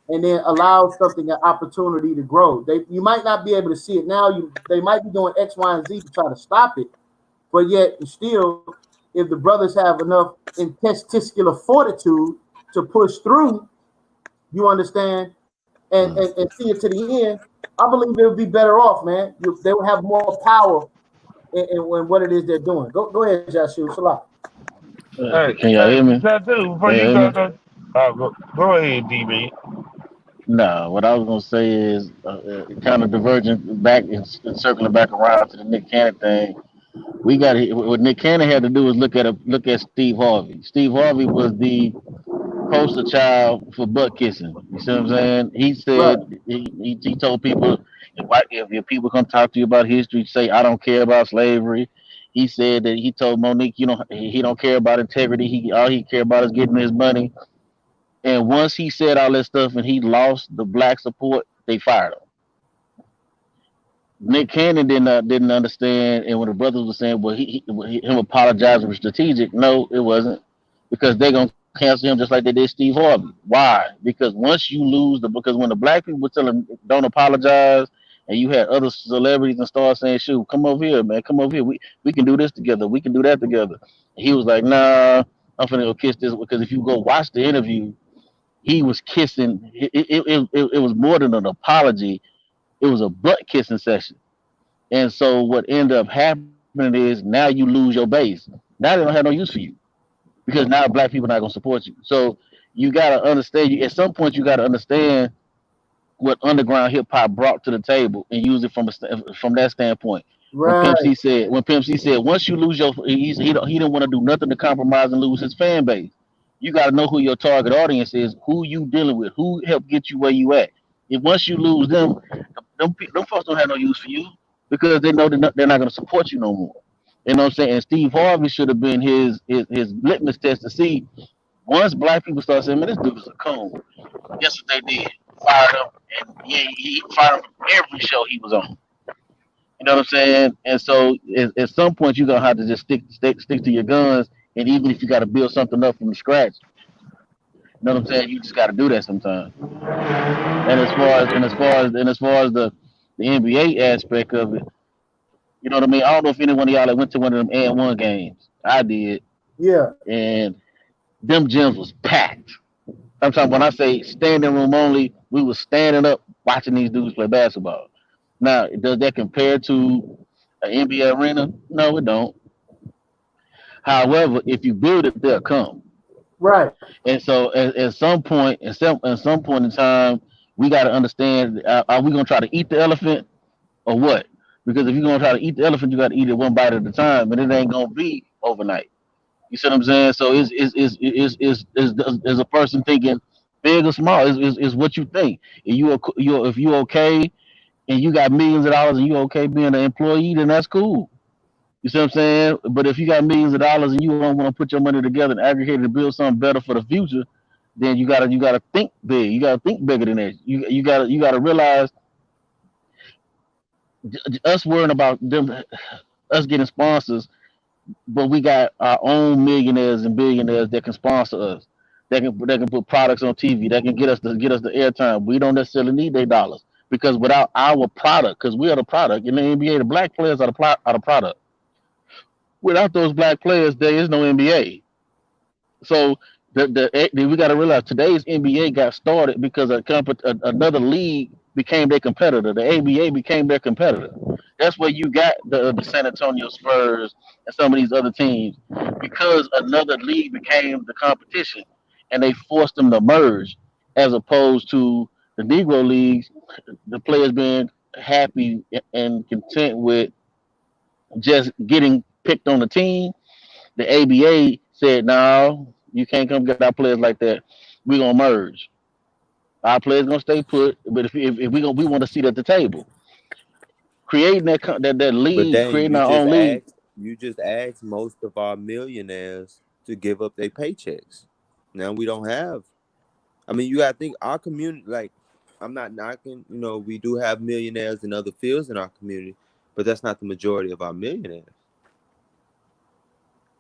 and then allow something an opportunity to grow. You might not be able to see it now. They might be doing X, Y, and Z to try to stop it, but yet still, if the brothers have enough intestinal fortitude to push through, you understand, and see it to the end, I believe it would be better off, man. They would have more power in what it is they're doing. Go ahead, Joshua. Salah. Can y'all hear me? Before Can you y'all hear me? go ahead, D-Man. No, what I was gonna say is kind of diverging back and circling back around to the Nick Cannon thing. We got what Nick Cannon had to do was look at Steve Harvey. Steve Harvey was the poster child for butt kissing. You see what I'm saying? He Right. said he told people if your people come talk to you about history, say I don't care about slavery. He said that he told Monique, he don't care about integrity. All he care about is getting his money. And once he said all that stuff and he lost the black support, they fired him. Nick Cannon didn't understand, and when the brothers were saying, "Well, him apologizing was strategic," no, it wasn't, because they're gonna cancel him just like they did Steve Harvey. Why? Because once you lose because when the black people were telling don't apologize, and you had other celebrities and stars saying, "Shoot, come over here, man, come over here. We can do this together. We can do that together." And he was like, "Nah, I'm finna go kiss this," because if you go watch the interview, he was kissing. It was more than an apology. It was a butt kissing session. And so what ended up happening is now you lose your base. Now they don't have no use for you because now black people are not gonna support you. So you gotta understand. At some point, you gotta understand what underground hip hop brought to the table and use it from that standpoint. Right. When Pimp C said, once you lose he didn't want to do nothing to compromise and lose his fan base. You got to know who your target audience is, who you dealing with, who helped get you where you at. If once you lose them folks don't have no use for you because they know they're not going to support you no more. You know what I'm saying? And Steve Harvey should have been his litmus test to see once black people start saying, man, this dude is a coon. Guess what they did? Fired him, and he fired him from every show he was on. You know what I'm saying? And so at some point you're gonna have to just stick to your guns, and even if you got to build something up from scratch, you know what I'm saying? You just got to do that sometimes. And as far as the NBA aspect of it, you know what I mean? I don't know if any one of y'all that went to one of them and one games. I did, Yeah. and them gyms was packed. I'm talking when I say standing room only, we was standing up watching these dudes play basketball. Now, does that compare to an NBA arena? No, it don't. However, if you build it, they'll come. Right. And so, at some point in time, we got to understand: are we gonna try to eat the elephant or what? Because if you're gonna try to eat the elephant, you got to eat it one bite at a time, and it ain't gonna be overnight. You see what I'm saying? So is a person thinking big or small? Is what you think. If you okay and you got millions of dollars and you okay being an employee, then that's cool. You see what I'm saying? But if you got millions of dollars and you don't want to put your money together and aggregate it to build something better for the future, then you gotta think big. You gotta think bigger than that. You gotta realize us worrying about them, us getting sponsors, but we got our own millionaires and billionaires that can sponsor us. That can put products on TV. That can get us the airtime. We don't necessarily need their dollars because without our product, because we are the product in the NBA, the black players are the product. Without those black players, there is no NBA. So we got to realize today's NBA got started because another league became their competitor. The ABA became their competitor. That's where you got the San Antonio Spurs and some of these other teams because another league became the competition, and they forced them to merge, as opposed to the Negro leagues, the players being happy and content with just getting picked on the team. The ABA said, "No, you can't come get our players like that. We're gonna merge. Our players gonna stay put, but if we want to sit at the table, creating that But league, then creating our own league." you just asked most of our millionaires to give up their paychecks. Now we don't have. I mean, you gotta think our community. Like, I'm not knocking. We do have millionaires in other fields in our community, but that's not the majority of our millionaires.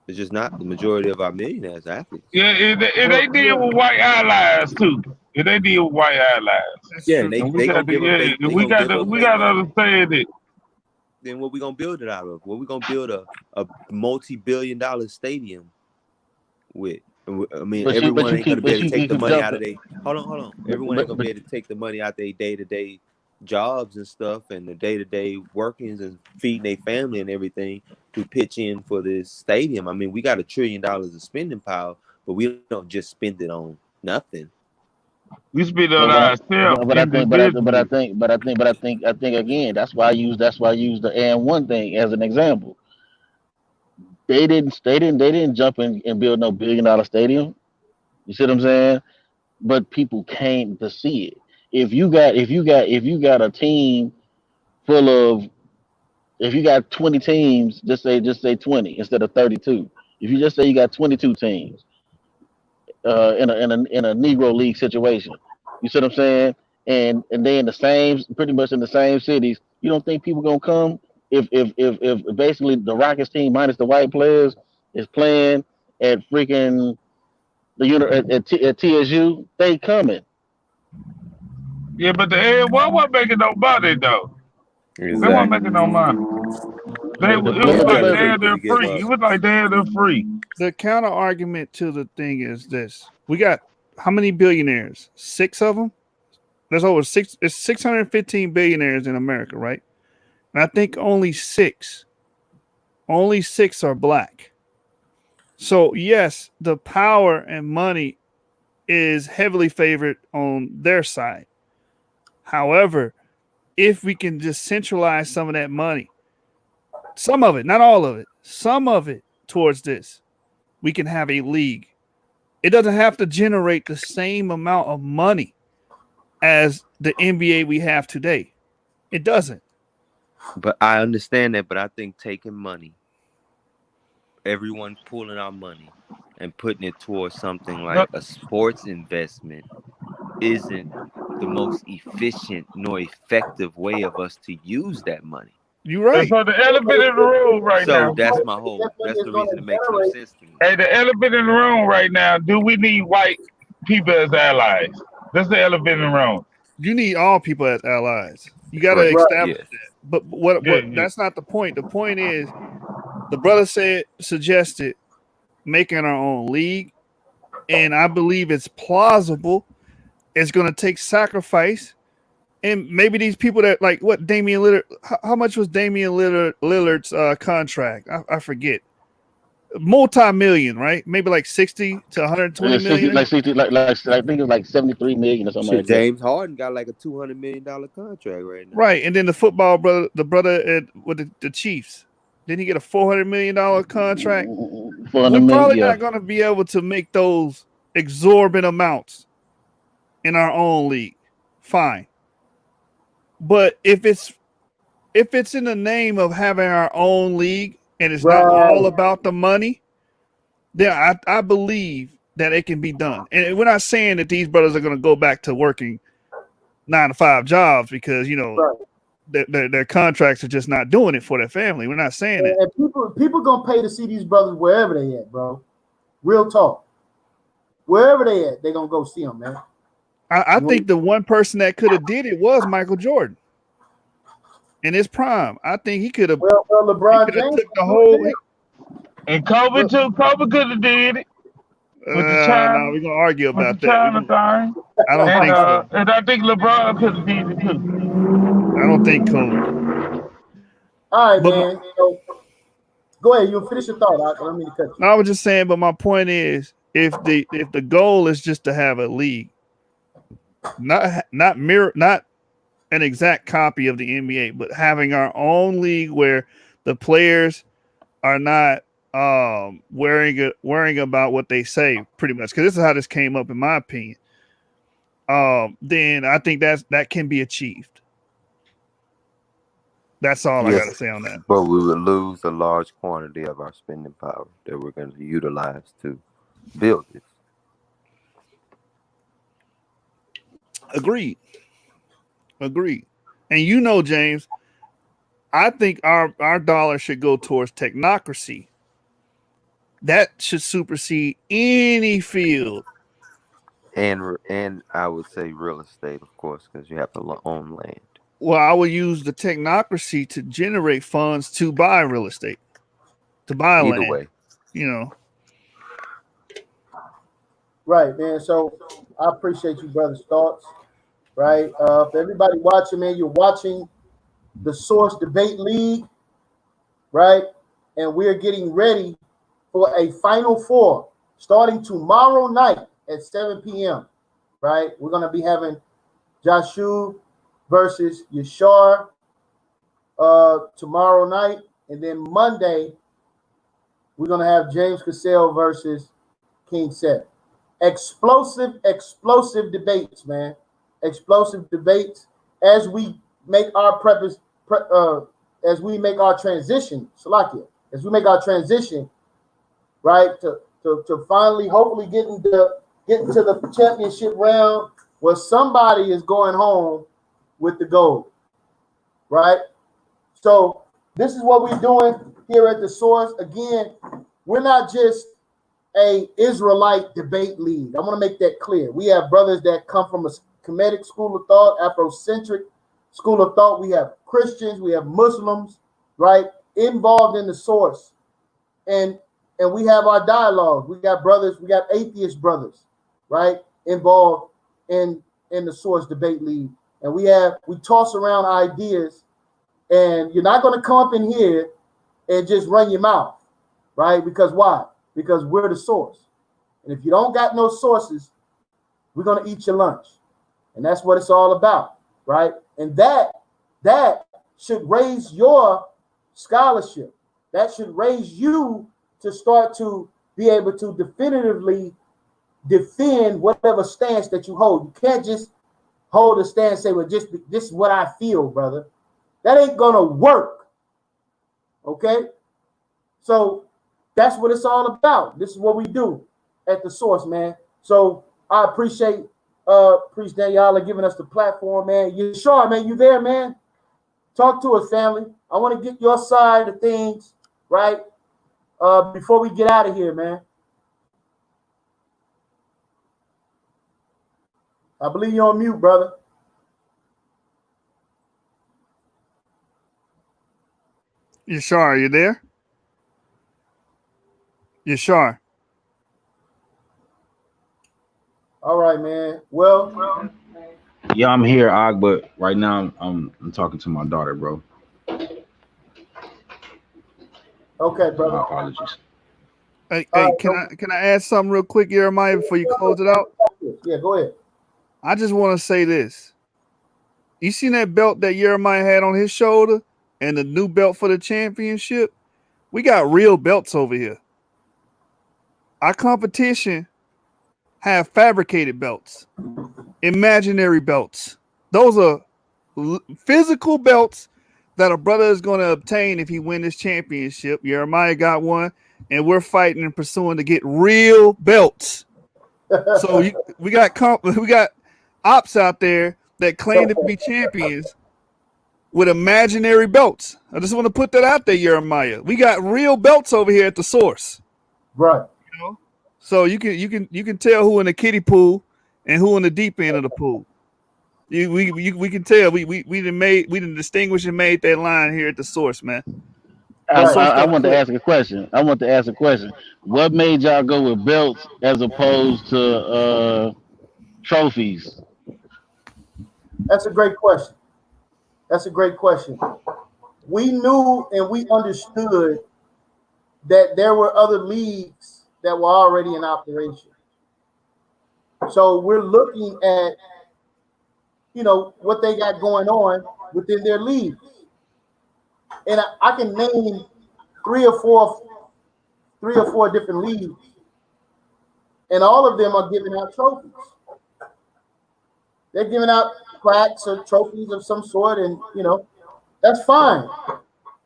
It's just not the majority of our millionaires athletes. Yeah, and Well, they deal yeah. with white allies too. And they deal with white allies. That's Yeah, and true. they And we they got gonna to give up. and They gonna give up we their got to money. understand it. Then what we gonna build it out of? What we gonna build a multi-billion-dollar stadium with? I mean, But everyone you ain't gonna keep be able to take the money out of jumping. their. Hold on. Everyone ain't gonna be able to take the money out their day-to-day jobs and stuff, and the day-to-day workings and feeding their family and everything to pitch in for this stadium. I mean, we got $1 trillion of spending power, but we don't just spend it on nothing. We spend it But on what I, ourselves I individually. think again. That's why I use the and one thing as an example. They didn't jump in and build no $1 billion stadium. You see what I'm saying? But people came to see it. If you got a team full of, if you got 20 teams, just say 20 instead of 32. If you just say you got 22 teams in a Negro League situation, you see what I'm saying? And they in the same, pretty much in the same cities. You don't think people gonna come if basically the Rockets team minus the white players is playing at freaking at TSU? They coming. Yeah, but the Air One wasn't making no money though. They weren't Exactly. making no money. It The was players, the like players, They they're need to give free. up. It was like they're free. The counter argument to the thing is this: we got how many billionaires? 6 of them. There's over six. It's 615 billionaires in America, right? And I think only six are black. So yes, the power and money is heavily favored on their side. However, if we can just centralize some of that money, some of it, not all of it, some of it towards this, we can have a league. It doesn't have to generate the same amount of money as the NBA we have today. It doesn't. But I understand that. But I think taking money, everyone pulling our money and putting it towards something like But a sports investment isn't the most efficient nor effective way of us to use that money. You're right. so the elephant in the room right So now. that's That money that's is the going reason to it makes no generate. sense to me. Hey, the elephant in the room right now. Do we need white people as allies? That's the elephant in the room. You need all people as allies. You got to Correct. Right. establish Yes. that. But what? Yeah. That's not the point. The point is the brother suggested making our own league, and I believe it's plausible. It's going to take sacrifice, and maybe these people that like what Damian Lillard. How much was Lillard's contract? I forget. Multi-million, right? Maybe like 60 to 120 million. 60, I think it's like 73 million or something Shit, like that. James Harden got like a $200 million contract right now. Right, and then the football brother, the brother with the Chiefs, didn't he get a $400 million contract? We're 400 million, probably yeah. not going to be able to make those exorbitant amounts in our own league. Fine, but if it's in the name of having our own league and it's not Right. all about the money, then I believe that it can be done. And we're not saying that these brothers are going to go back to working 9 to 5 jobs because Right. their contracts are just not doing it for their family. We're not saying that. And people gonna pay to see these brothers wherever they at, bro. Real talk. Wherever they at, they gonna go see them, man. I think the one person that could have did it was Michael Jordan in his prime. I think he could have LeBron James took the whole. And Kobe too. Kobe could have did it with the No, China, we're gonna argue with the about that. China thing. I don't think so. And I think LeBron could have did it too. I don't think Kobe. All right, But man. So, go ahead. You finish your thought. I don't mean to cut you. I was just saying. But my point is, if the goal is just to have a league, not an exact copy of the NBA, but having our own league where the players are not worrying about what they say, pretty much, because this is how this came up, in my opinion. Then I think that can be achieved. That's all I got to say on that. But we would lose a large quantity of our spending power that we're going to utilize to build this. Agreed. And James, I think our dollar should go towards technocracy. That should supersede any field. And I would say real estate, of course, because you have to own land. Well, I would use the technocracy to generate funds to buy real estate, to buy Either land. way. Right, man. So I appreciate you, brother's thoughts. Right. For everybody watching, man, you're watching the Source Debate League, right? And we're getting ready for a Final Four starting tomorrow night at 7 p.m. Right? We're gonna be having Joshua versus Yashar tomorrow night, and then Monday we're gonna have James Cassell versus King Seth. Explosive debates, man. Explosive debates as we make our as we make our transition, Salakia, as we make our transition, right, to finally hopefully getting to the championship round where somebody is going home with the gold, right? So this is what we're doing here at the Source. Again, we're not just a Israelite debate league. I want to make that clear. We have brothers that come from a Kemetic school of thought, Afrocentric school of thought. We have Christians, we have Muslims, right, involved in the Source, and we have our dialogue. We got brothers, we got atheist brothers, right, involved in the Source Debate League, and we toss around ideas, and you're not going to come up in here and just run your mouth, right? Because why? Because we're the source. And if you don't got no sources, we're going to eat your lunch. And that's what it's all about, right? And that should raise your scholarship. That should raise you to start to be able to definitively defend whatever stance that you hold. You can't just hold a stance and say, well, this is what I feel, brother. That ain't going to work, okay? So that's what it's all about. This is what we do at the Source, man. So I appreciate Priest Daniela giving us the platform, man. Yashar, man, you there, man? Talk to us, family. I want to get your side of things, right? Before we get out of here, man. I believe you're on mute, brother. Yashar, are you there? Yashar. All right, man. Well, Yeah, I'm here, Og, but right now I'm talking to my daughter, bro. okay, brother. My apologies. Hey, can I add something real quick, YiriMiYAH, before you close it out? Yeah, go ahead. I just want to say this. You seen that belt that YiriMiYAH had on his shoulder and the new belt for the championship? We got real belts over here. Our competition have fabricated belts, imaginary belts. Those are physical belts that a brother is going to obtain if he win this championship. YiriMiYAH got one, and we're fighting and pursuing to get real belts. So we got ops out there that claim to be champions with imaginary belts. I just want to put that out there, YiriMiYAH. We got real belts over here at the Source. Right. You know? So you can tell who in the kiddie pool and who in the deep end of the pool. We can tell we done distinguished and made that line here at the Source, man. I want to ask a question. What made y'all go with belts as opposed to trophies? That's a great question. We knew and we understood that there were other leagues that were already in operation. So we're looking at, what they got going on within their league. And I can name three or four different leagues, and all of them are giving out trophies. They're giving out plaques or trophies of some sort, and that's fine.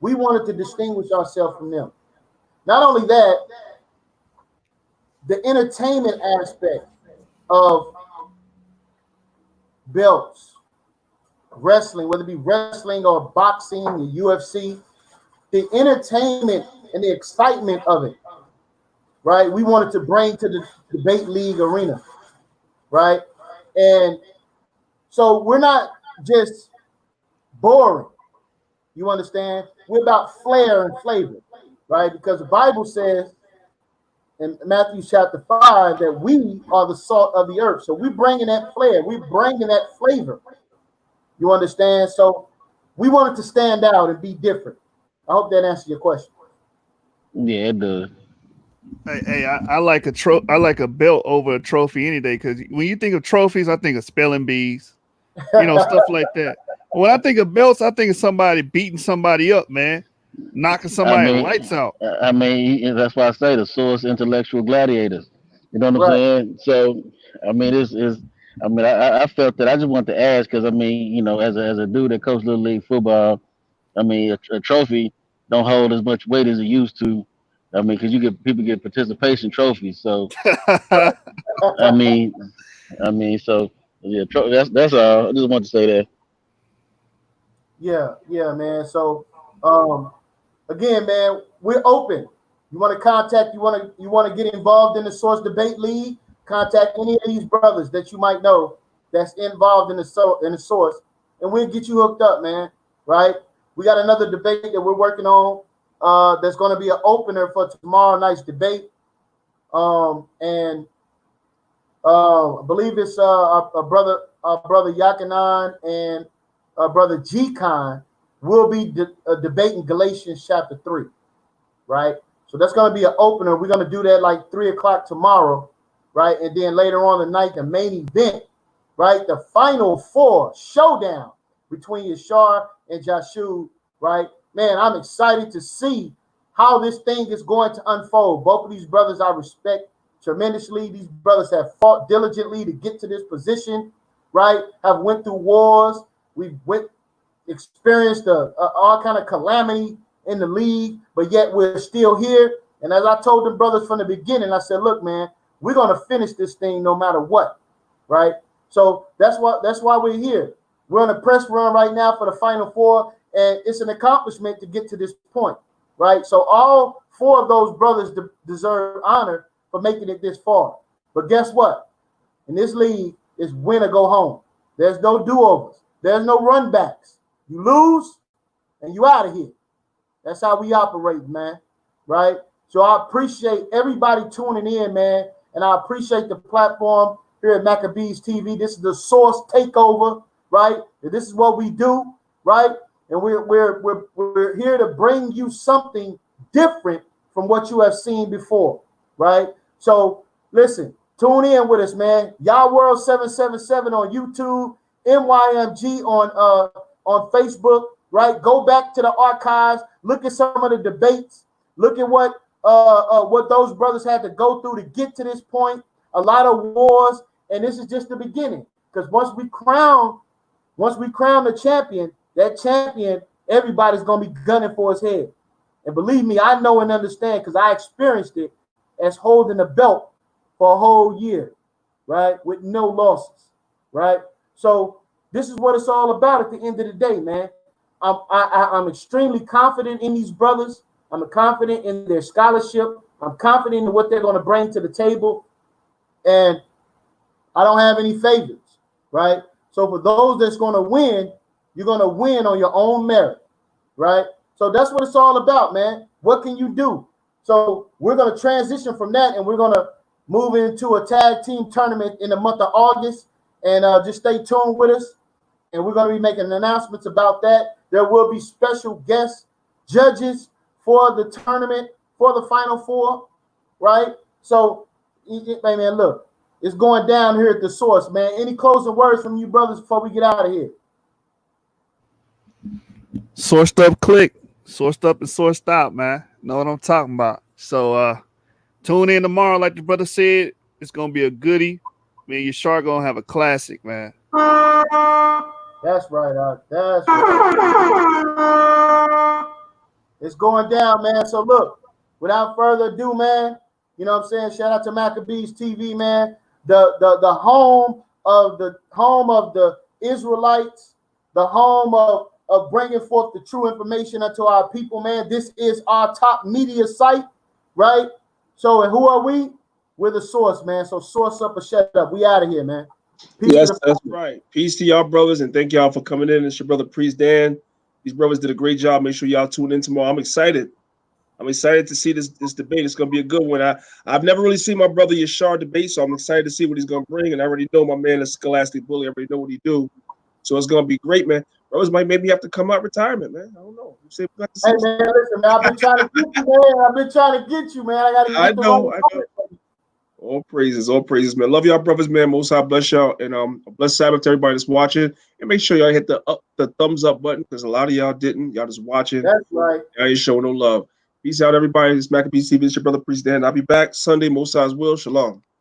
We wanted to distinguish ourselves from them. Not only that, the entertainment aspect of belts, wrestling, whether it be wrestling or boxing, the UFC, the entertainment and the excitement of it, right? We wanted to bring to the debate league arena, right? And so we're not just boring. You understand? We're about flair and flavor, right? Because the Bible says in Matthew chapter 5 that we are the salt of the earth. So we bringing that flair, we bringing that flavor. You understand? So we wanted to stand out and be different. I hope that answers your question. Yeah, it does. Hey, I like I like a belt over a trophy any day because when you think of trophies, I think of spelling bees, stuff like that. When I think of belts, I think of somebody beating somebody up, man, knocking I somebody lights mean, out. that's why I say the source intellectual gladiators. You know what I'm Right. saying? So, I mean, I felt that I just want to ask because I mean, as a dude that coached little league football, I mean, a trophy don't hold as much weight as it used to. I mean, because people get participation trophies. So, I mean, so yeah, that's all. I just want to say that. Yeah, man. So again, man, we're open. You want to contact, you want to get involved in the Source Debate League, contact any of these brothers that you might know that's involved in the source, and we'll get you hooked up, man. Right? We got another debate that we're working on. That's going to be an opener for tomorrow night's debate. And I believe it's our brother Yakanan and our brother G-Con will be debating Galatians chapter 3, right? So that's going to be an opener. We're going to do that like 3 o'clock tomorrow, right? And then later on the night, the main event, right? The final four showdown between Yashar and Jashu, right? Man, I'm excited to see how this thing is going to unfold. Both of these brothers I respect tremendously. These brothers have fought diligently to get to this position, right? Have went through wars. We've experienced all kind of calamity in the league, but yet we're still here. And as I told the brothers from the beginning, I said, look, man, we're going to finish this thing no matter what, right? So that's why we're here. We're on a press run right now for the Final Four, and it's an accomplishment to get to this point, right? So all four of those brothers deserve honor for making it this far. But guess what? In this league, it's win or go home. There's no do-overs. There's no run backs. You lose, and you out of here. That's how we operate, man, right? So I appreciate everybody tuning in, man, and I appreciate the platform here at Maccabees TV. This is the Source Takeover, right? And this is what we do, right? And we're here to bring you something different from what you have seen before, right? So listen, tune in with us, man. Y'all World 777 on YouTube, MYMG on Facebook, right? Go back to the archives, look at some of the debates, look at what those brothers had to go through to get to this point. A lot of wars, and this is just the beginning. Because once we crown the champion, that champion, everybody's gonna be gunning for his head. And believe me, I know and understand because I experienced it as holding the belt for a whole year, right? With no losses, right? So this is what it's all about at the end of the day, man. I'm extremely confident in these brothers. I'm confident in their scholarship. I'm confident in what they're going to bring to the table. And I don't have any favorites, right? So for those that's going to win, you're going to win on your own merit, right? So that's what it's all about, man. What can you do? So we're going to transition from that, and we're going to move into a tag team tournament in the month of August. And just stay tuned with us. And we're going to be making announcements about that. There will be special guest judges for the tournament, for the Final Four, right? So, man, look, it's going down here at the Source, man. Any closing words from you brothers before we get out of here? Sourced up, click. Sourced up and sourced out, man. Know what I'm talking about. So tune in tomorrow, like the brother said. It's gonna be a goodie. Me and Yashar gonna have a classic, man. That's right, that's right. It's going down, man. So look, without further ado, man, you know what I'm saying? Shout out to Maccabees TV, man. The home of the Israelites, the home of bringing forth the true information unto our people, man. This is our top media site, right? So, and who are we? We're the Source, man. So source up or shut up. We out of here, man. Peace yes, that's right. Peace to y'all, brothers, and thank y'all for coming in. It's your brother Priest Dan. These brothers did a great job. Make sure y'all tune in tomorrow. I'm excited. I'm excited to see this debate. It's gonna be a good one. I've never really seen my brother Yashar debate, so I'm excited to see what he's gonna bring. And I already know my man is Scholastic Bully. I already know what he do. So it's gonna be great, man. Brothers might maybe have to come out retirement, man. I don't know. Hey man, listen, man. I've been trying to get you, man. I've been trying to get you, man. I gotta get the know. right. All praises, man. Love y'all, brothers, man. Most High bless y'all, and bless Sabbath to everybody that's watching. And make sure y'all hit the thumbs up button because a lot of y'all didn't. Y'all just watching. That's right. Y'all ain't showing no love. Peace out, everybody. It's Maccabees TV. It's your brother Priest Dan. I'll be back Sunday. Most High's will. Shalom.